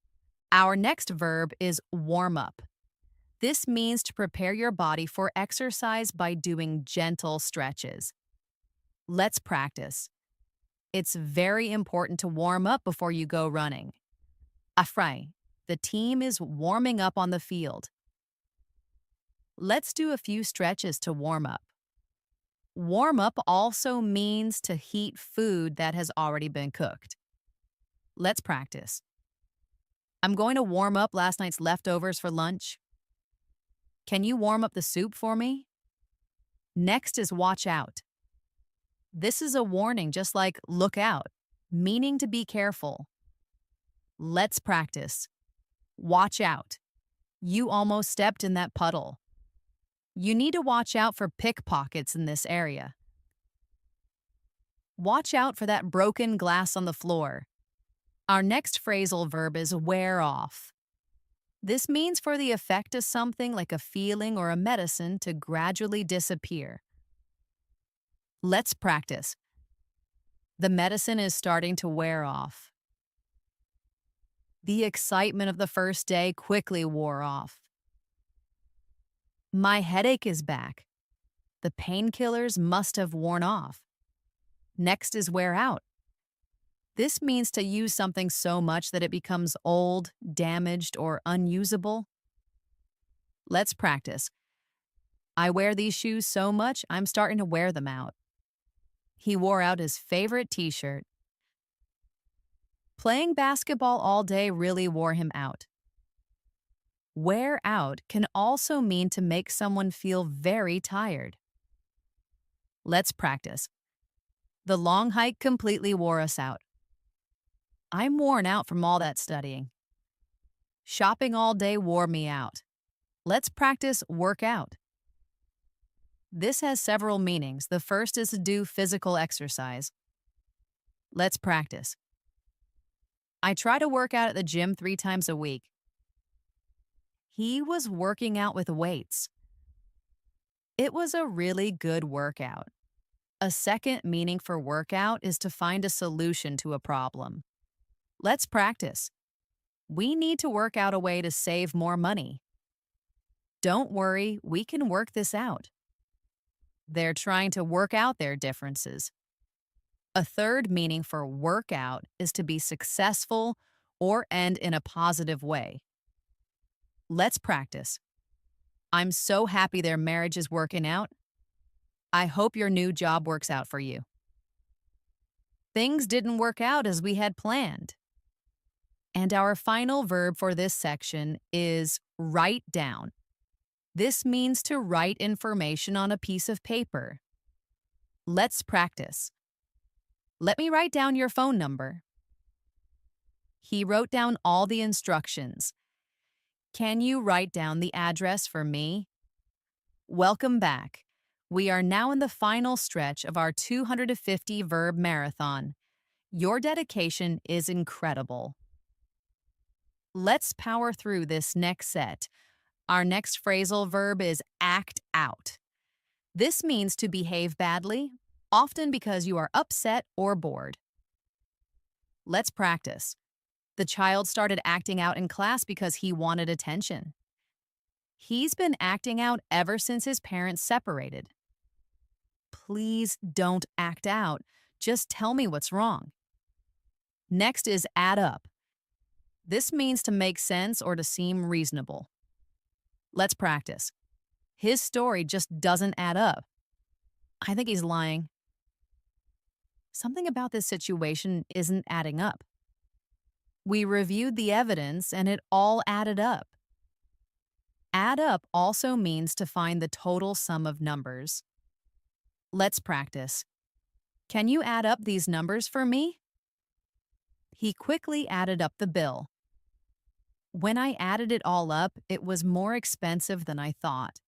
Our next verb is warm up. This means to prepare your body for exercise by doing gentle stretches. Let's practice. It's very important to warm up before you go running. Afrai, the team is warming up on the field. Let's do a few stretches to warm up. Warm up also means to heat food that has already been cooked. Let's practice. I'm going to warm up last night's leftovers for lunch. Can you warm up the soup for me? Next is watch out. This is a warning, just like look out, meaning to be careful. Let's practice. Watch out. You almost stepped in that puddle. You need to watch out for pickpockets in this area. Watch out for that broken glass on the floor. Our next phrasal verb is wear off. This means for the effect of something like a feeling or a medicine to gradually disappear. Let's practice. The medicine is starting to wear off. The excitement of the first day quickly wore off. My headache is back. The painkillers must have worn off. Next is wear out. This means to use something so much that it becomes old, damaged, or unusable. Let's practice. I wear these shoes so much, I'm starting to wear them out. He wore out his favorite t-shirt. Playing basketball all day really wore him out. Wear out can also mean to make someone feel very tired. Let's practice. The long hike completely wore us out. I'm worn out from all that studying. Shopping all day wore me out. Let's practice work out. This has several meanings. The first is to do physical exercise. Let's practice. I try to work out at the gym 3 times a week. He was working out with weights. It was a really good workout. A second meaning for workout is to find a solution to a problem. Let's practice. We need to work out a way to save more money. Don't worry, we can work this out. They're trying to work out their differences. A third meaning for work out is to be successful or end in a positive way. Let's practice. I'm so happy their marriage is working out. I hope your new job works out for you. Things didn't work out as we had planned. And our final verb for this section is write down. This means to write information on a piece of paper. Let's practice. Let me write down your phone number. He wrote down all the instructions. Can you write down the address for me? Welcome back. We are now in the final stretch of our 250 verb marathon. Your dedication is incredible. Let's power through this next set. Our next phrasal verb is act out. This means to behave badly, often because you are upset or bored. Let's practice. The child started acting out in class because he wanted attention. He's been acting out ever since his parents separated. Please don't act out. Just tell me what's wrong. Next is add up. This means to make sense or to seem reasonable. Let's practice. His story just doesn't add up. I think he's lying. Something about this situation isn't adding up. We reviewed the evidence and it all added up. Add up also means to find the total sum of numbers. Let's practice. Can you add up these numbers for me? He quickly added up the bill. When I added it all up, it was more expensive than I thought.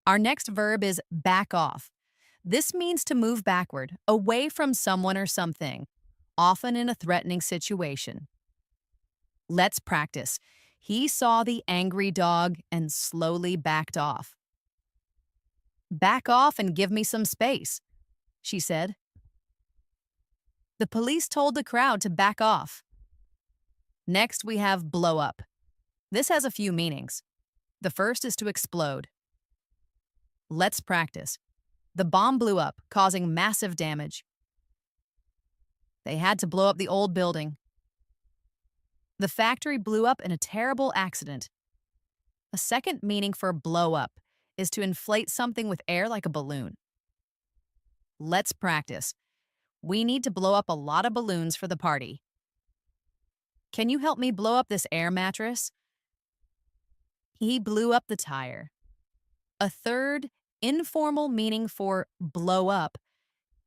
Our next verb is back off. This means to move backward, away from someone or something, often in a threatening situation. Let's practice. He saw the angry dog and slowly backed off. Back off and give me some space, she said. The police told the crowd to back off. Next, we have blow up. This has a few meanings. The first is to explode. Let's practice. The bomb blew up, causing massive damage. They had to blow up the old building. The factory blew up in a terrible accident. A second meaning for blow up is to inflate something with air like a balloon. Let's practice. We need to blow up a lot of balloons for the party. Can you help me blow up this air mattress? He blew up the tire. A third, informal meaning for blow up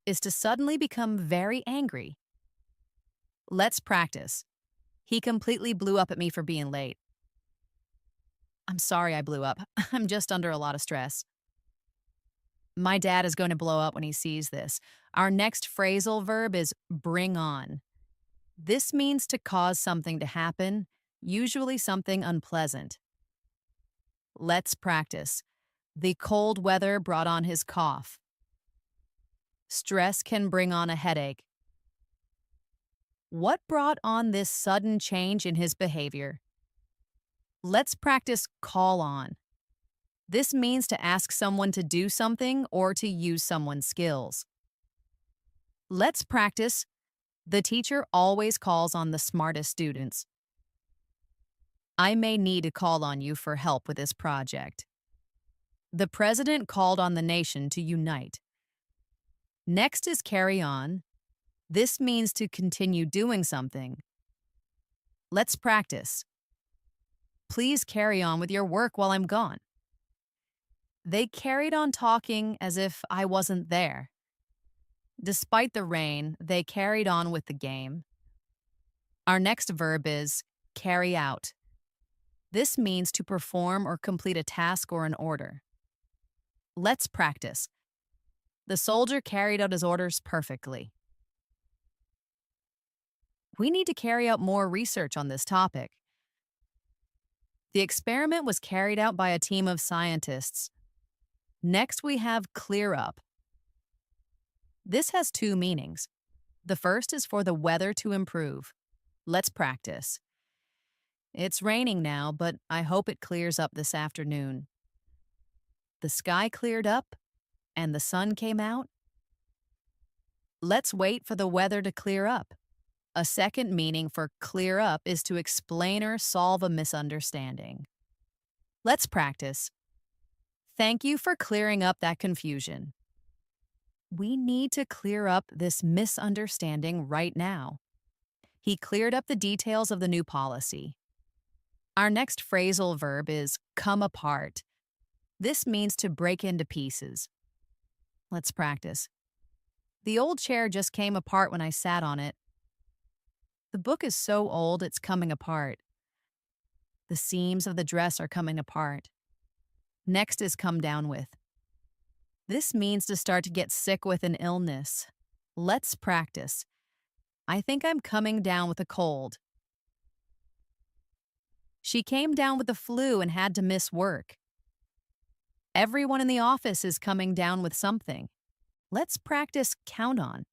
is to suddenly become very angry. Let's practice. He completely blew up at me for being late. I'm sorry I blew up. I'm just under a lot of stress. My dad is going to blow up when he sees this. Our next phrasal verb is bring on. This means to cause something to happen, usually something unpleasant. Let's practice. The cold weather brought on his cough. Stress can bring on a headache. What brought on this sudden change in his behavior? Let's practice call on. This means to ask someone to do something or to use someone's skills. Let's practice. The teacher always calls on the smartest students. I may need to call on you for help with this project. The president called on the nation to unite. Next is carry on. This means to continue doing something. Let's practice. Please carry on with your work while I'm gone. They carried on talking as if I wasn't there. Despite the rain, they carried on with the game. Our next verb is carry out. This means to perform or complete a task or an order. Let's practice. The soldier carried out his orders perfectly. We need to carry out more research on this topic. The experiment was carried out by a team of scientists. Next, we have clear up. This has two meanings. The first is for the weather to improve. Let's practice. It's raining now, but I hope it clears up this afternoon. The sky cleared up and the sun came out. Let's wait for the weather to clear up. A second meaning for clear up is to explain or solve a misunderstanding. Let's practice. Thank you for clearing up that confusion. We need to clear up this misunderstanding right now. He cleared up the details of the new policy. Our next phrasal verb is come apart. This means to break into pieces. Let's practice. The old chair just came apart when I sat on it. The book is so old it's coming apart. The seams of the dress are coming apart. Next is come down with. This means to start to get sick with an illness. Let's practice. I think I'm coming down with a cold. She came down with the flu and had to miss work. Everyone in the office is coming down with something. Let's practice count on.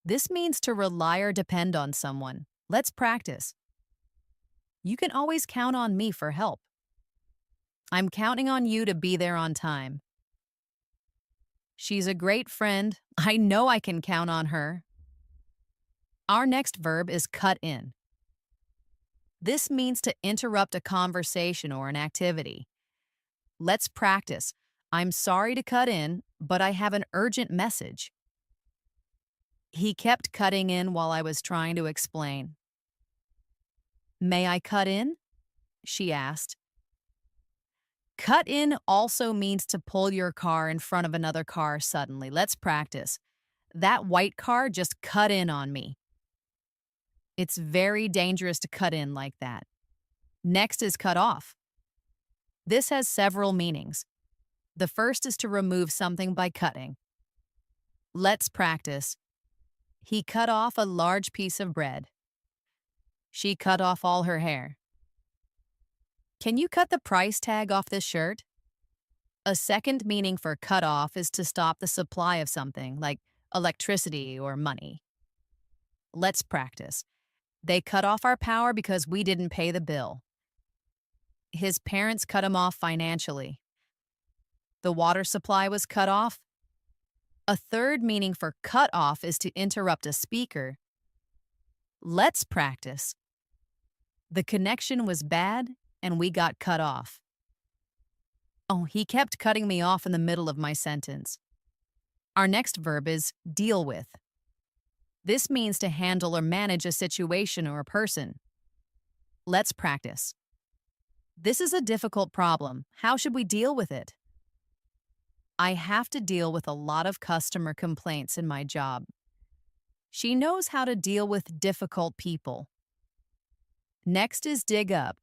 This means to rely or depend on someone. Let's practice. You can always count on me for help. I'm counting on you to be there on time. She's a great friend. I know I can count on her. Our next verb is cut in. This means to interrupt a conversation or an activity. Let's practice. I'm sorry to cut in, but I have an urgent message. He kept cutting in while I was trying to explain. May I cut in? She asked. Cut in also means to pull your car in front of another car suddenly. Let's practice. That white car just cut in on me. It's very dangerous to cut in like that. Next is cut off. This has several meanings. The first is to remove something by cutting. Let's practice. He cut off a large piece of bread. She cut off all her hair. Can you cut the price tag off this shirt? A second meaning for cut off is to stop the supply of something, like electricity or money. Let's practice. They cut off our power because we didn't pay the bill. His parents cut him off financially. The water supply was cut off. A third meaning for cut off is to interrupt a speaker. Let's practice. The connection was bad and we got cut off. Oh, he kept cutting me off in the middle of my sentence. Our next verb is deal with. This means to handle or manage a situation or a person. Let's practice. This is a difficult problem. How should we deal with it? I have to deal with a lot of customer complaints in my job. She knows how to deal with difficult people. Next is dig up.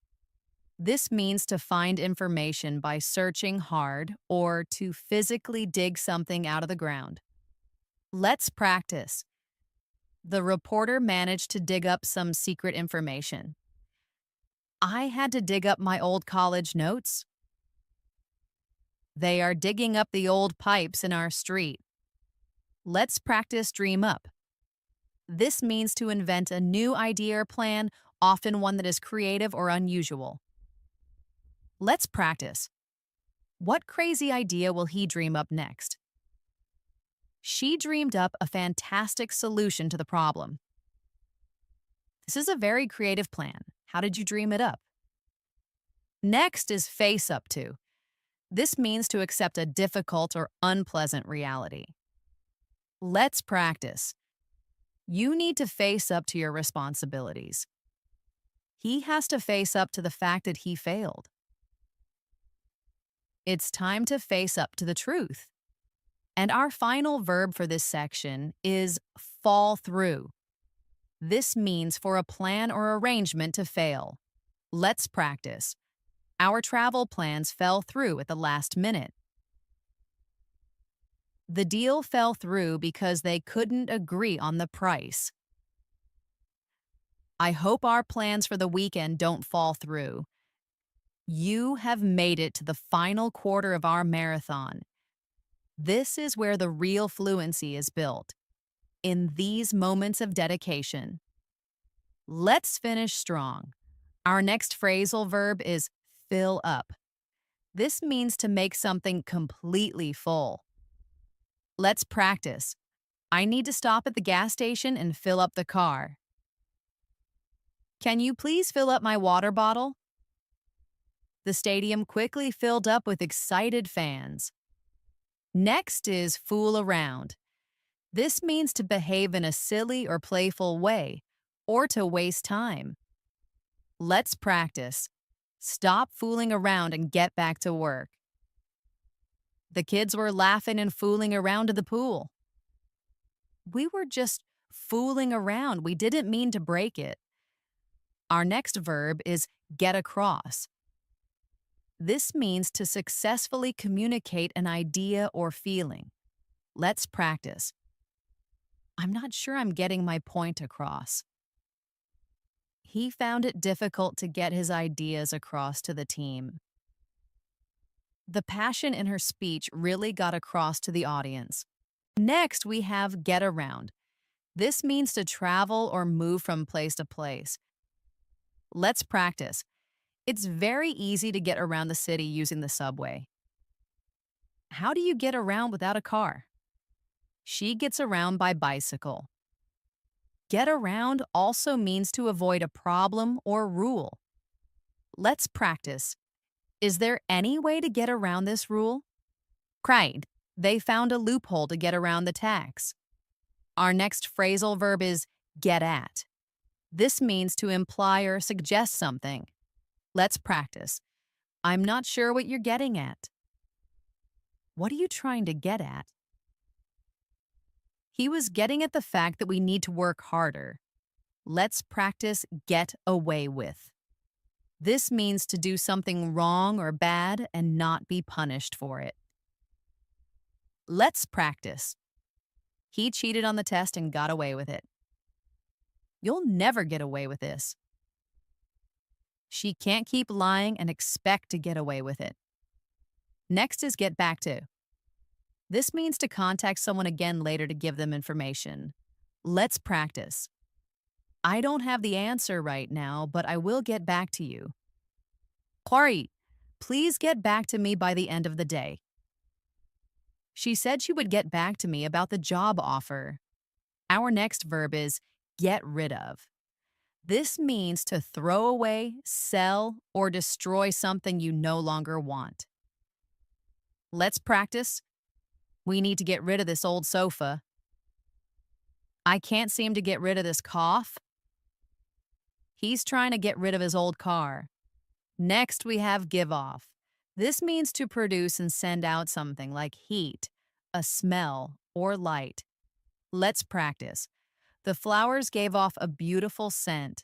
This means to find information by searching hard or to physically dig something out of the ground. Let's practice. The reporter managed to dig up some secret information. I had to dig up my old college notes. They are digging up the old pipes in our street. Let's practice dream up. This means to invent a new idea or plan, often one that is creative or unusual. Let's practice. What crazy idea will he dream up next? She dreamed up a fantastic solution to the problem. This is a very creative plan. How did you dream it up? Next is face up to. This means to accept a difficult or unpleasant reality. Let's practice. You need to face up to your responsibilities. He has to face up to the fact that he failed. It's time to face up to the truth. And our final verb for this section is fall through. This means for a plan or arrangement to fail. Let's practice. Our travel plans fell through at the last minute. The deal fell through because they couldn't agree on the price. I hope our plans for the weekend don't fall through. You have made it to the final quarter of our marathon. This is where the real fluency is built, in these moments of dedication. Let's finish strong. Our next phrasal verb is fill up. This means to make something completely full. Let's practice. I need to stop at the gas station and fill up the car. Can you please fill up my water bottle? The stadium quickly filled up with excited fans. Next is fool around. This means to behave in a silly or playful way, or to waste time. Let's practice. Stop fooling around and get back to work. The kids were laughing and fooling around at the pool. We were just fooling around. We didn't mean to break it. Our next verb is get across. This means to successfully communicate an idea or feeling. Let's practice. I'm not sure I'm getting my point across. He found it difficult to get his ideas across to the team. The passion in her speech really got across to the audience. Next, we have get around. This means to travel or move from place to place. Let's practice. It's very easy to get around the city using the subway. How do you get around without a car? She gets around by bicycle. Get around also means to avoid a problem or rule. Let's practice. Is there any way to get around this rule? Right. They found a loophole to get around the tax. Our next phrasal verb is get at. This means to imply or suggest something. Let's practice. I'm not sure what you're getting at. What are you trying to get at? He was getting at the fact that we need to work harder. Let's practice get away with. This means to do something wrong or bad and not be punished for it. Let's practice. He cheated on the test and got away with it. You'll never get away with this. She can't keep lying and expect to get away with it. Next is get back to. This means to contact someone again later to give them information. Let's practice. I don't have the answer right now, but I will get back to you. Corey, please get back to me by the end of the day. She said she would get back to me about the job offer. Our next verb is get rid of. This means to throw away, sell, or destroy something you no longer want. Let's practice. We need to get rid of this old sofa. I can't seem to get rid of this cough. He's trying to get rid of his old car. Next, we have give off. This means to produce and send out something like heat, a smell, or light. Let's practice. The flowers gave off a beautiful scent.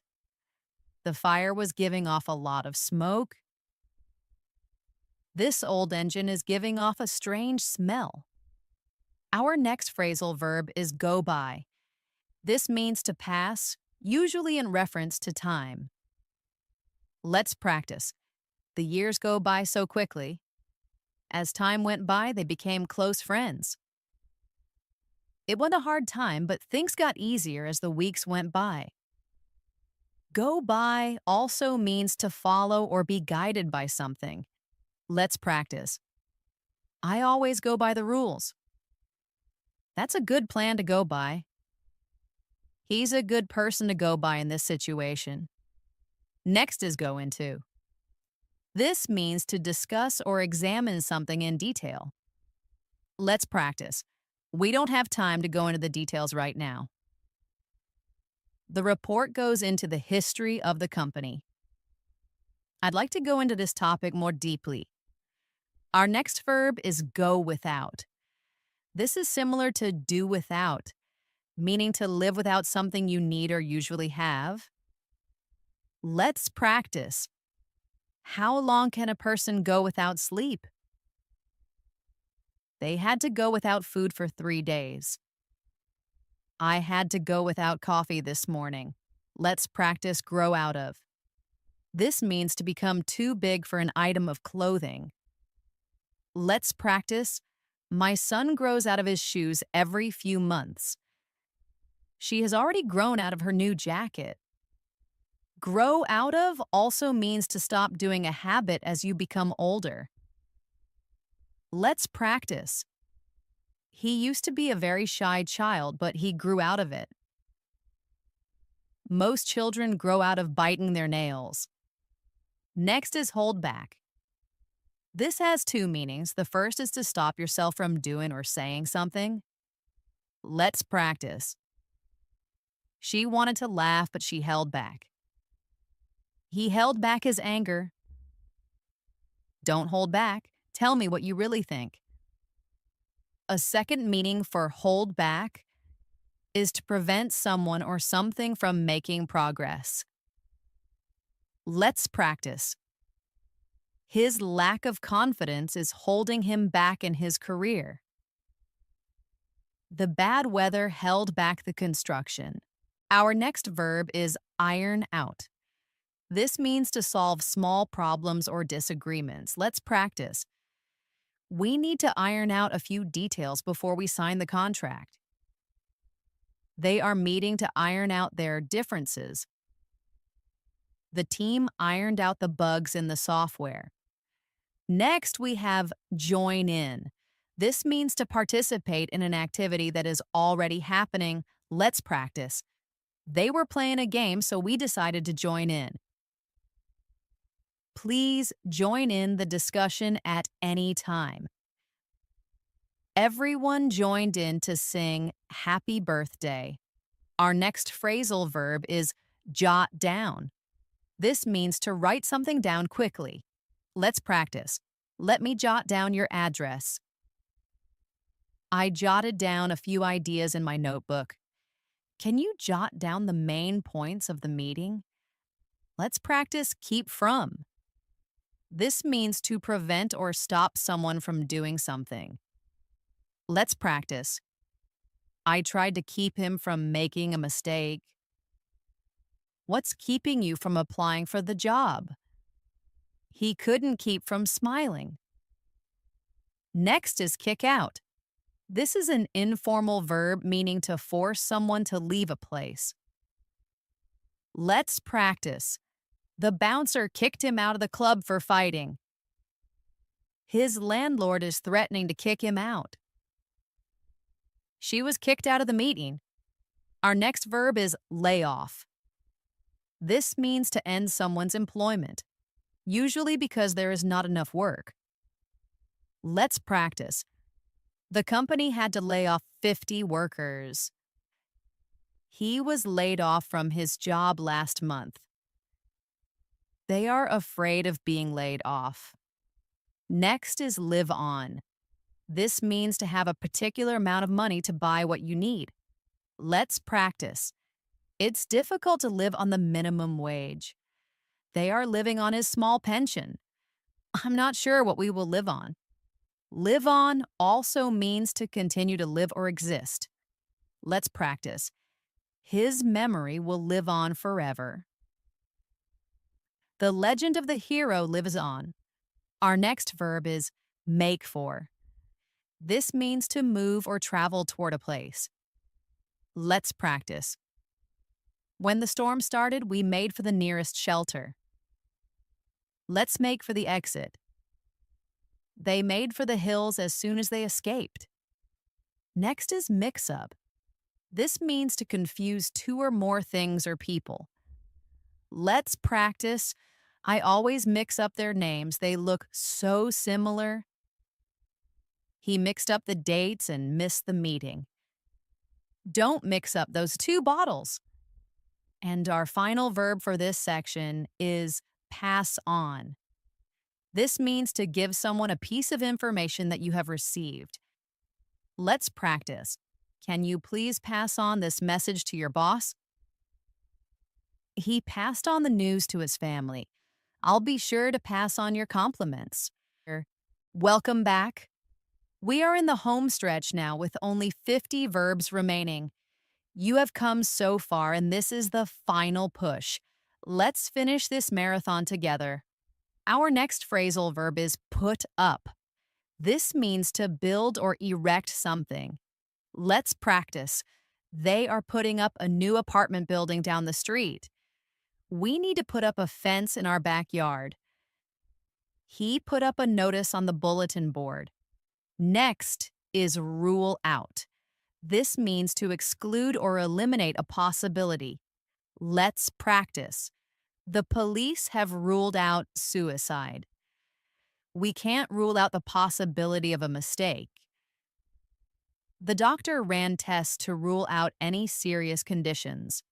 The fire was giving off a lot of smoke. This old engine is giving off a strange smell. Our next phrasal verb is go by. This means to pass, usually in reference to time. Let's practice. The years go by so quickly. As time went by, they became close friends. It was a hard time, but things got easier as the weeks went by. Go by also means to follow or be guided by something. Let's practice. I always go by the rules. That's a good plan to go by. He's a good person to go by in this situation. Next is go into. This means to discuss or examine something in detail. Let's practice. We don't have time to go into the details right now. The report goes into the history of the company. I'd like to go into this topic more deeply. Our next verb is go without. This is similar to do without, meaning to live without something you need or usually have. Let's practice. How long can a person go without sleep? They had to go without food for 3 days. I had to go without coffee this morning. Let's practice grow out of. This means to become too big for an item of clothing. Let's practice. My son grows out of his shoes every few months. She has already grown out of her new jacket. Grow out of also means to stop doing a habit as you become older. Let's practice. He used to be a very shy child, but he grew out of it. Most children grow out of biting their nails. Next is hold back. This has two meanings. The first is to stop yourself from doing or saying something. Let's practice. She wanted to laugh, but she held back. He held back his anger. Don't hold back. Tell me what you really think. A second meaning for hold back is to prevent someone or something from making progress. Let's practice. His lack of confidence is holding him back in his career. The bad weather held back the construction. Our next verb is iron out. This means to solve small problems or disagreements. Let's practice. We need to iron out a few details before we sign the contract. They are meeting to iron out their differences. The team ironed out the bugs in the software. Next, we have join in. This means to participate in an activity that is already happening. Let's practice. They were playing a game, so we decided to join in. Please join in the discussion at any time. Everyone joined in to sing Happy Birthday. Our next phrasal verb is jot down. This means to write something down quickly. Let's practice. Let me jot down your address. I jotted down a few ideas in my notebook. Can you jot down the main points of the meeting? Let's practice keep from. This means to prevent or stop someone from doing something. Let's practice. I tried to keep him from making a mistake. What's keeping you from applying for the job? He couldn't keep from smiling. Next is kick out. This is an informal verb meaning to force someone to leave a place. Let's practice. The bouncer kicked him out of the club for fighting. His landlord is threatening to kick him out. She was kicked out of the meeting. Our next verb is lay off. This means to end someone's employment, usually because there is not enough work. Let's practice. The company had to lay off 50 workers. He was laid off from his job last month. They are afraid of being laid off. Next is live on. This means to have a particular amount of money to buy what you need. Let's practice. It's difficult to live on the minimum wage. They are living on his small pension. I'm not sure what we will live on. Live on also means to continue to live or exist. Let's practice. His memory will live on forever. The legend of the hero lives on. Our next verb is make for. This means to move or travel toward a place. Let's practice. When the storm started, we made for the nearest shelter. Let's make for the exit. They made for the hills as soon as they escaped. Next is mix up. This means to confuse two or more things or people. Let's practice. I always mix up their names. They look so similar. He mixed up the dates and missed the meeting. Don't mix up those two bottles. And our final verb for this section is pass on. This means to give someone a piece of information that you have received. Let's practice. Can you please pass on this message to your boss? He passed on the news to his family. I'll be sure to pass on your compliments. Welcome back. We are in the home stretch now with only 50 verbs remaining. You have come so far, and this is the final push. Let's finish this marathon together. Our next phrasal verb is put up. This means to build or erect something. Let's practice. They are putting up a new apartment building down the street. We need to put up a fence in our backyard. He put up a notice on the bulletin board. Next is rule out. This means to exclude or eliminate a possibility. Let's practice. The police have ruled out suicide. We can't rule out the possibility of a mistake. The doctor ran tests to rule out any serious conditions.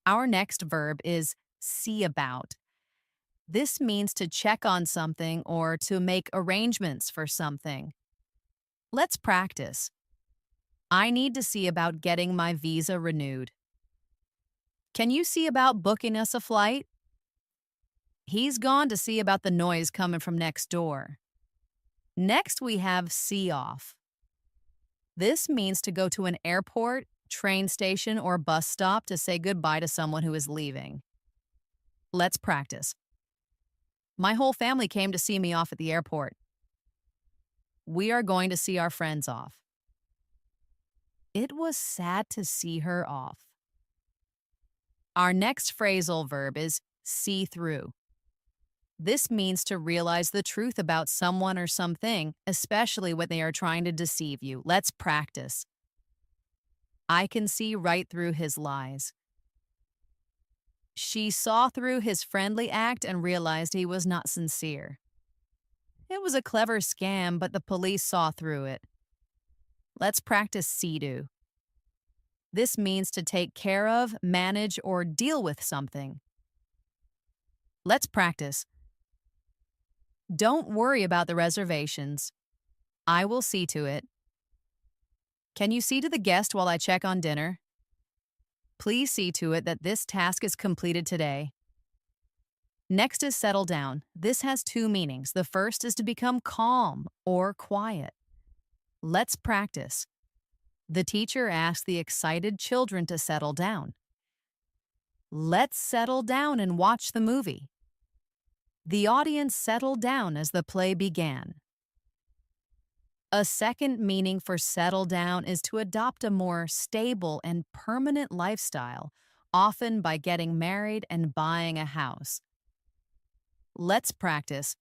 Our next verb is see about. This means to check on something or to make arrangements for something. Let's practice. I need to see about getting my visa renewed. Can you see about booking us a flight? He's gone to see about the noise coming from next door. Next, we have see off. This means to go to an airport, train station, or bus stop to say goodbye to someone who is leaving. Let's practice. My whole family came to see me off at the airport. We are going to see our friends off. It was sad to see her off. Our next phrasal verb is see through. This means to realize the truth about someone or something, especially when they are trying to deceive you. Let's practice. I can see right through his lies. She saw through his friendly act and realized he was not sincere. It was a clever scam, but the police saw through it. Let's practice see-do. This means to take care of, manage, or deal with something. Let's practice. Don't worry about the reservations. I will see to it. Can you see to the guest while I check on dinner? Please see to it that this task is completed today. Next is settle down. This has two meanings. The first is to become calm or quiet. Let's practice. The teacher asked the excited children to settle down. Let's settle down and watch the movie. The audience settled down as the play began. A second meaning for settle down is to adopt a more stable and permanent lifestyle, often by getting married and buying a house. Let's practice.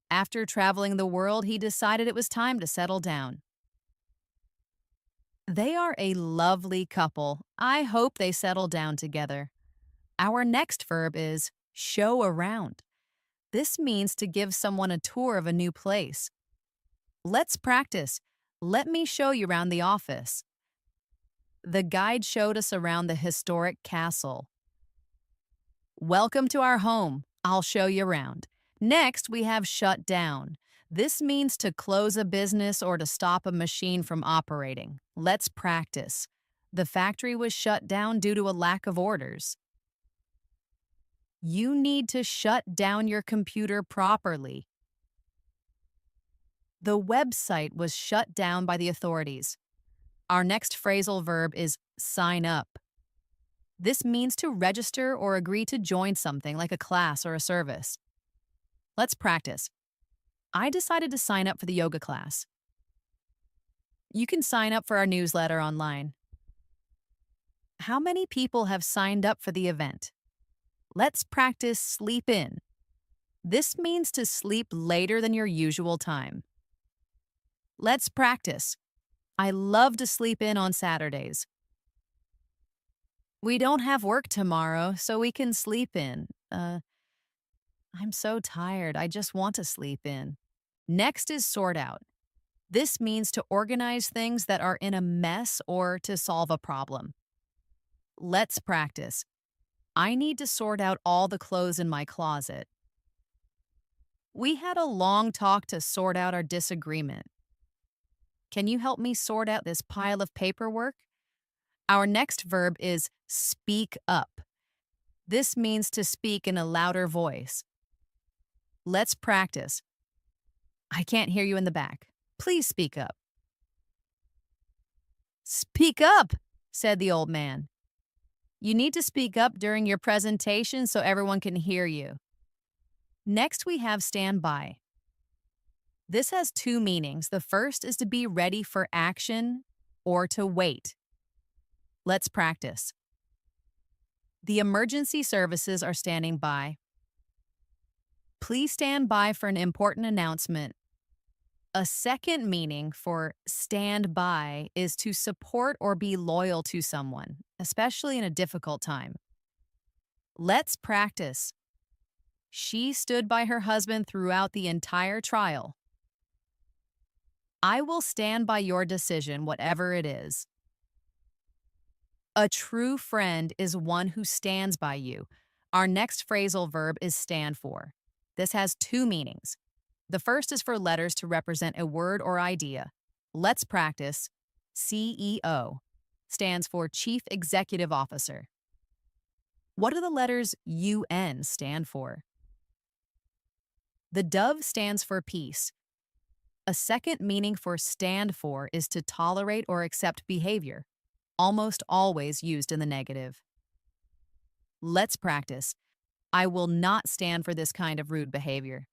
After traveling the world, he decided it was time to settle down. They are a lovely couple. I hope they settle down together. Our next verb is show around. This means to give someone a tour of a new place. Let's practice. Let me show you around the office. The guide showed us around the historic castle. Welcome to our home. I'll show you around. Next, we have shut down. This means to close a business or to stop a machine from operating. Let's practice. The factory was shut down due to a lack of orders. You need to shut down your computer properly. The website was shut down by the authorities. Our next phrasal verb is sign up. This means to register or agree to join something like a class or a service. Let's practice. I decided to sign up for the yoga class. You can sign up for our newsletter online. How many people have signed up for the event? Let's practice sleep in. This means to sleep later than your usual time. Let's practice. I love to sleep in on Saturdays. We don't have work tomorrow, so we can sleep in. I'm so tired. I just want to sleep in. Next is sort out. This means to organize things that are in a mess or to solve a problem. Let's practice. I need to sort out all the clothes in my closet. We had a long talk to sort out our disagreement. Can you help me sort out this pile of paperwork? Our next verb is speak up. This means to speak in a louder voice. Let's practice. I can't hear you in the back. Please speak up. Speak up, said the old man. You need to speak up during your presentation so everyone can hear you. Next, we have stand by. This has two meanings. The first is to be ready for action or to wait. Let's practice. The emergency services are standing by. Please stand by for an important announcement. A second meaning for stand by is to support or be loyal to someone, especially in a difficult time. Let's practice. She stood by her husband throughout the entire trial. I will stand by your decision, whatever it is. A true friend is one who stands by you. Our next phrasal verb is stand for. This has two meanings. The first is for letters to represent a word or idea. Let's practice. CEO stands for Chief Executive Officer. What do the letters UN stand for? The dove stands for peace. A second meaning for stand for is to tolerate or accept behavior, almost always used in the negative. Let's practice. I will not stand for this kind of rude behavior.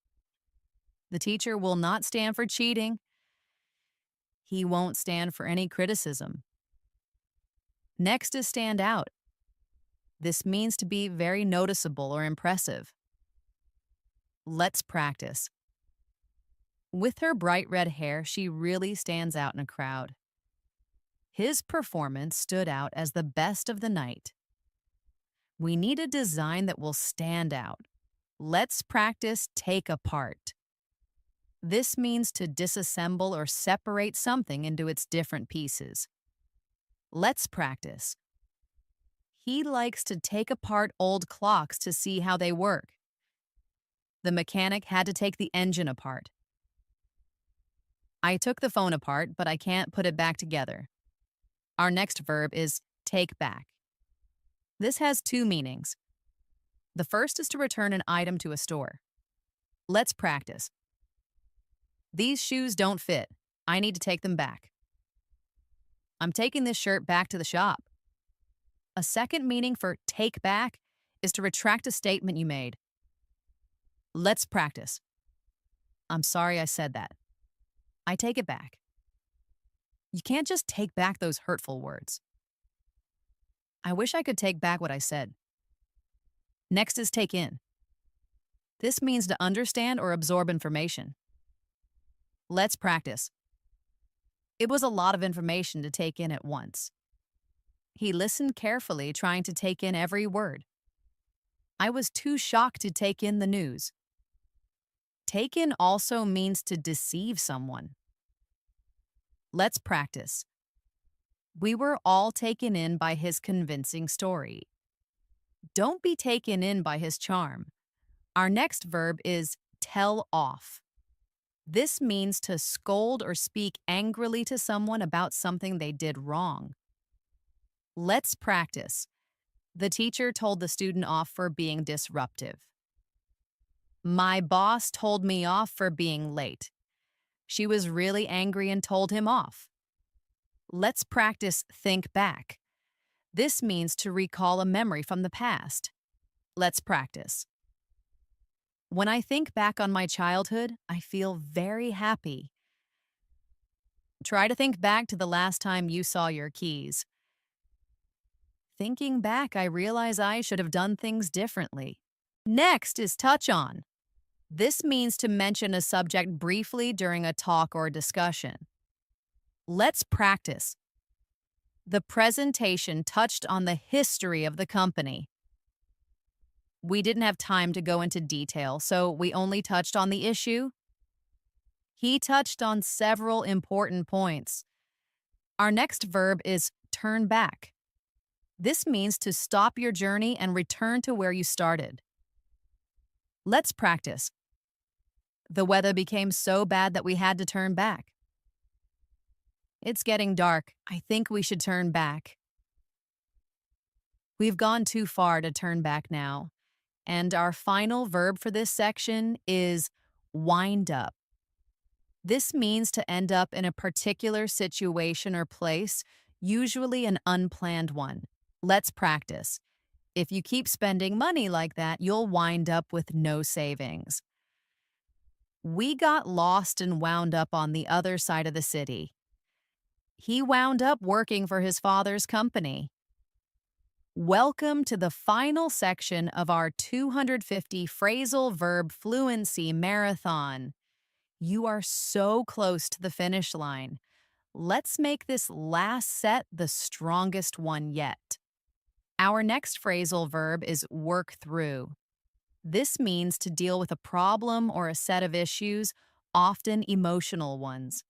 The teacher will not stand for cheating. He won't stand for any criticism. Next is stand out. This means to be very noticeable or impressive. Let's practice. With her bright red hair, she really stands out in a crowd. His performance stood out as the best of the night. We need a design that will stand out. Let's practice take apart. This means to disassemble or separate something into its different pieces. Let's practice. He likes to take apart old clocks to see how they work. The mechanic had to take the engine apart. I took the phone apart, but I can't put it back together. Our next verb is take back. This has two meanings. The first is to return an item to a store. Let's practice. These shoes don't fit. I need to take them back. I'm taking this shirt back to the shop. A second meaning for take back is to retract a statement you made. Let's practice. I'm sorry I said that. I take it back. You can't just take back those hurtful words. I wish I could take back what I said. Next is take in. This means to understand or absorb information. Let's practice. It was a lot of information to take in at once. He listened carefully, trying to take in every word. I was too shocked to take in the news. Take in also means to deceive someone. Let's practice. We were all taken in by his convincing story. Don't be taken in by his charm. Our next verb is tell off. This means to scold or speak angrily to someone about something they did wrong. Let's practice. The teacher told the student off for being disruptive. My boss told me off for being late. She was really angry and told him off. Let's practice think back. This means to recall a memory from the past. Let's practice. When I think back on my childhood, I feel very happy. Try to think back to the last time you saw your keys. Thinking back, I realize I should have done things differently. Next is touch on. This means to mention a subject briefly during a talk or discussion. Let's practice. The presentation touched on the history of the company. We didn't have time to go into detail, so we only touched on the issue. He touched on several important points. Our next verb is turn back. This means to stop your journey and return to where you started. Let's practice. The weather became so bad that we had to turn back. It's getting dark. I think we should turn back. We've gone too far to turn back now. And our final verb for this section is wind up. This means to end up in a particular situation or place, usually an unplanned one. Let's practice. If you keep spending money like that, you'll wind up with no savings. We got lost and wound up on the other side of the city. He wound up working for his father's company. Welcome to the final section of our 250 phrasal verb fluency marathon. You are so close to the finish line. Let's make this last set the strongest one yet. Our next phrasal verb is work through. This means to deal with a problem or a set of issues, often emotional ones.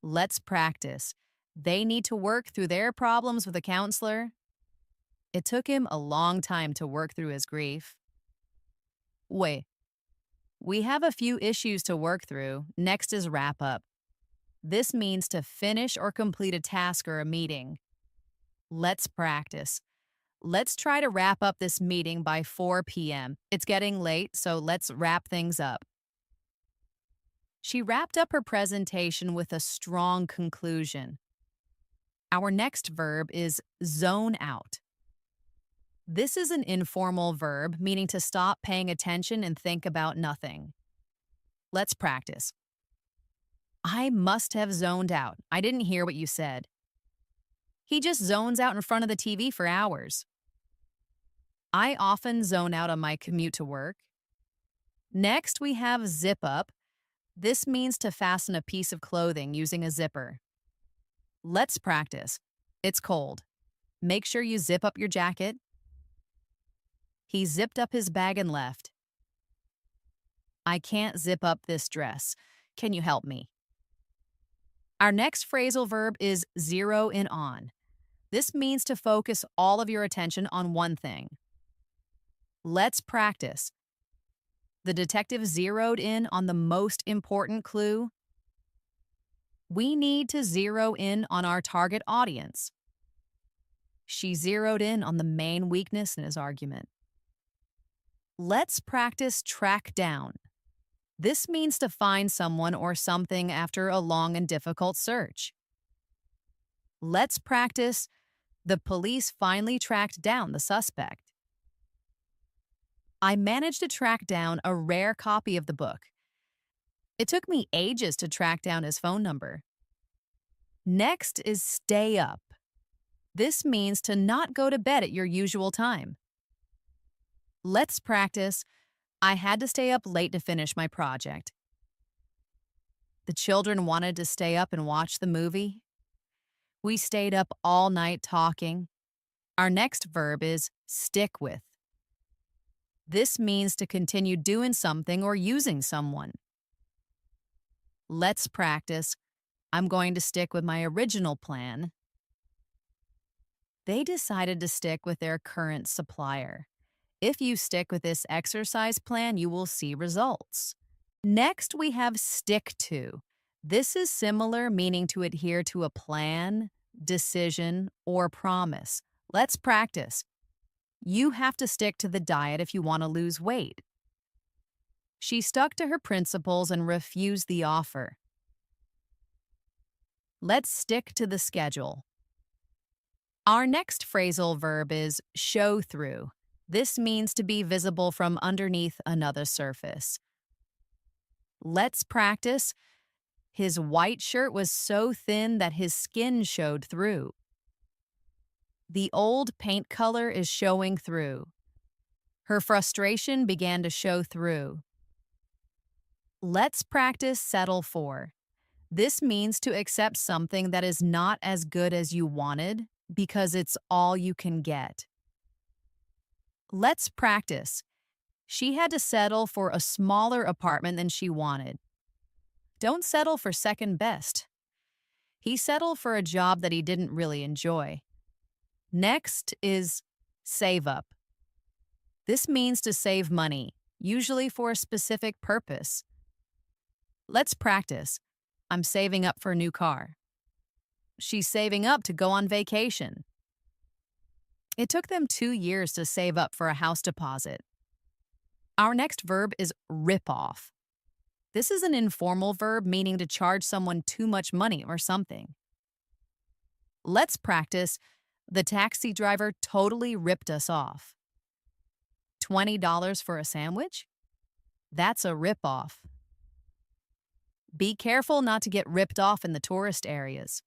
Let's practice. They need to work through their problems with a counselor. It took him a long time to work through his grief. Wait. We have a few issues to work through. Next is wrap up. This means to finish or complete a task or a meeting. Let's practice. Let's try to wrap up this meeting by 4 p.m. It's getting late, so let's wrap things up. She wrapped up her presentation with a strong conclusion. Our next verb is zone out. This is an informal verb meaning to stop paying attention and think about nothing. Let's practice. I must have zoned out. I didn't hear what you said. He just zones out in front of the TV for hours. I often zone out on my commute to work. Next, we have zip up. This means to fasten a piece of clothing using a zipper. Let's practice. It's cold. Make sure you zip up your jacket. He zipped up his bag and left. I can't zip up this dress. Can you help me? Our next phrasal verb is zero in on. This means to focus all of your attention on one thing. Let's practice. The detective zeroed in on the most important clue. We need to zero in on our target audience. She zeroed in on the main weakness in his argument. Let's practice track down. This means to find someone or something after a long and difficult search. Let's practice. The police finally tracked down the suspect. I managed to track down a rare copy of the book. It took me ages to track down his phone number. Next is stay up. This means to not go to bed at your usual time. Let's practice. I had to stay up late to finish my project. The children wanted to stay up and watch the movie. We stayed up all night talking. Our next verb is stick with. This means to continue doing something or using someone. Let's practice. I'm going to stick with my original plan. They decided to stick with their current supplier. If you stick with this exercise plan, you will see results. Next, we have stick to. This is similar, meaning to adhere to a plan, decision, or promise. Let's practice. You have to stick to the diet if you want to lose weight. She stuck to her principles and refused the offer. Let's stick to the schedule. Our next phrasal verb is show through. This means to be visible from underneath another surface. Let's practice. His white shirt was so thin that his skin showed through. The old paint color is showing through. Her frustration began to show through. Let's practice settle for. This means to accept something that is not as good as you wanted because it's all you can get. Let's practice. She had to settle for a smaller apartment than she wanted. Don't settle for second best. He settled for a job that he didn't really enjoy. Next is save up. This means to save money, usually for a specific purpose. Let's practice. I'm saving up for a new car. She's saving up to go on vacation. It took them 2 years to save up for a house deposit. Our next verb is rip off. This is an informal verb meaning to charge someone too much money or something. Let's practice. The taxi driver totally ripped us off. $20 for a sandwich? That's a rip-off. Be careful not to get ripped off in the tourist areas.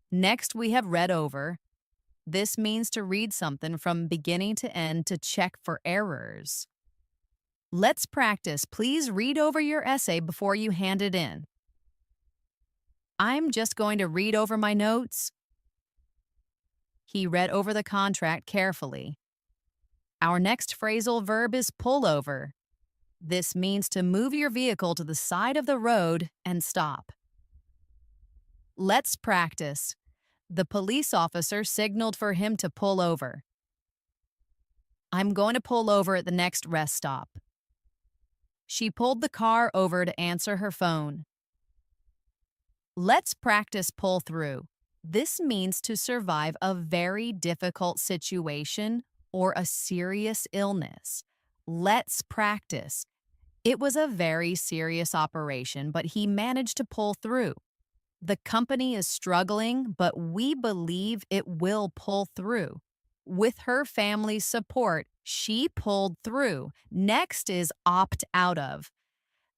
Next, we have read over. This means to read something from beginning to end to check for errors. Let's practice. Please read over your essay before you hand it in. I'm just going to read over my notes. He read over the contract carefully. Our next phrasal verb is pull over. This means to move your vehicle to the side of the road and stop. Let's practice. The police officer signaled for him to pull over. I'm going to pull over at the next rest stop. She pulled the car over to answer her phone. Let's practice pull through. This means to survive a very difficult situation or a serious illness. Let's practice. It was a very serious operation, but he managed to pull through. The company is struggling, but we believe it will pull through. With her family's support, she pulled through. Next is opt out of.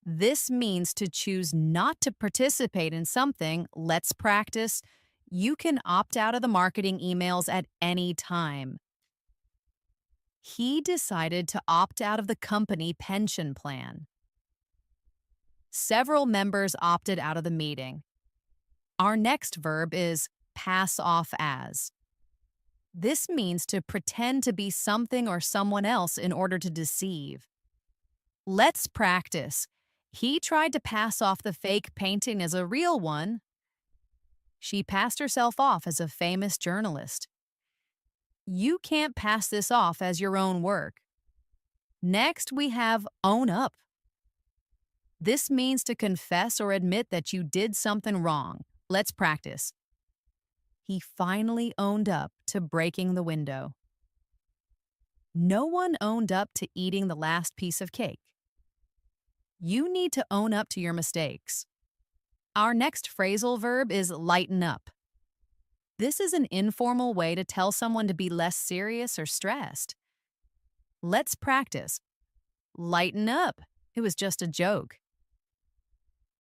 This means to choose not to participate in something. Let's practice. You can opt out of the marketing emails at any time. He decided to opt out of the company pension plan. Several members opted out of the meeting. Our next verb is pass off as. This means to pretend to be something or someone else in order to deceive. Let's practice. He tried to pass off the fake painting as a real one. She passed herself off as a famous journalist. You can't pass this off as your own work. Next, we have own up. This means to confess or admit that you did something wrong. Let's practice. He finally owned up to breaking the window. No one owned up to eating the last piece of cake. You need to own up to your mistakes. Our next phrasal verb is lighten up. This is an informal way to tell someone to be less serious or stressed. Let's practice. Lighten up. It was just a joke.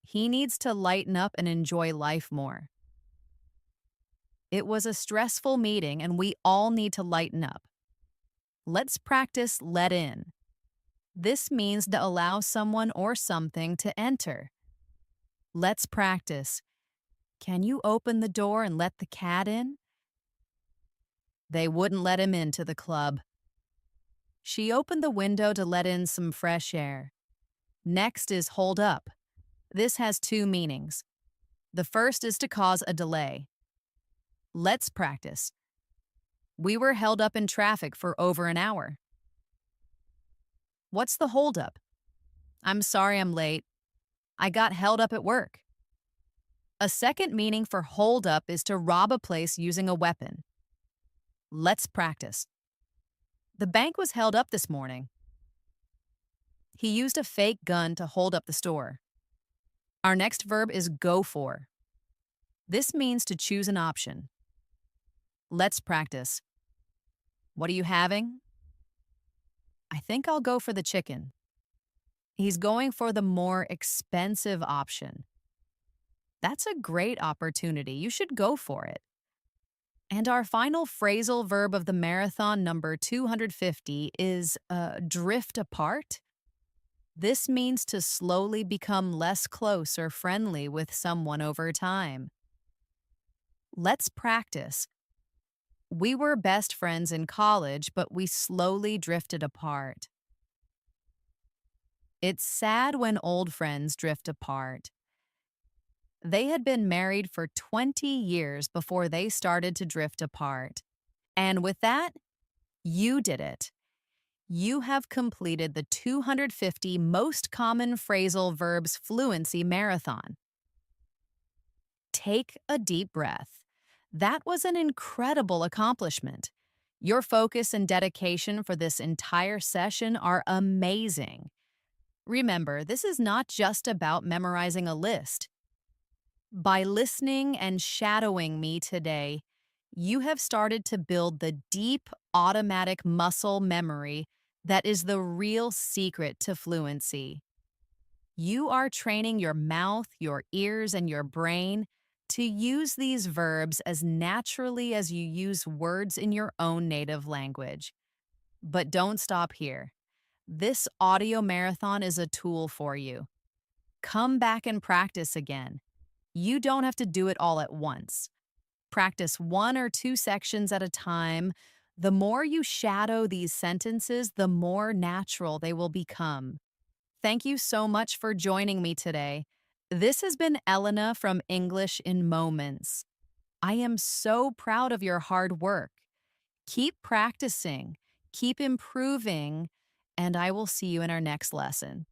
He needs to lighten up and enjoy life more. It was a stressful meeting and we all need to lighten up. Let's practice let in. This means to allow someone or something to enter. Let's practice. Can you open the door and let the cat in? They wouldn't let him into the club. She opened the window to let in some fresh air. Next is hold up. This has two meanings. The first is to cause a delay. Let's practice. We were held up in traffic for over an hour. What's the holdup? I'm sorry I'm late. I got held up at work. A second meaning for hold up is to rob a place using a weapon. Let's practice. The bank was held up this morning. He used a fake gun to hold up the store. Our next verb is go for. This means to choose an option. Let's practice. What are you having? I think I'll go for the chicken. He's going for the more expensive option. That's a great opportunity. You should go for it. And our final phrasal verb of the marathon, number 250, is drift apart. This means to slowly become less close or friendly with someone over time. Let's practice. We were best friends in college, but we slowly drifted apart. It's sad when old friends drift apart. They had been married for 20 years before they started to drift apart. And with that, you did it. You have completed the 250 most common phrasal verbs fluency marathon. Take a deep breath. That was an incredible accomplishment. Your focus and dedication for this entire session are amazing. Remember, this is not just about memorizing a list. By listening and shadowing me today, you have started to build the deep automatic muscle memory that is the real secret to fluency. You are training your mouth, your ears, and your brain to use these verbs as naturally as you use words in your own native language. But don't stop here. This audio marathon is a tool for you. Come back and practice again. You don't have to do it all at once. Practice 1 or 2 sections at a time. The more you shadow these sentences, the more natural they will become. Thank you so much for joining me today. This has been Elena from English in Moments. I am so proud of your hard work. Keep practicing, keep improving, and I will see you in our next lesson.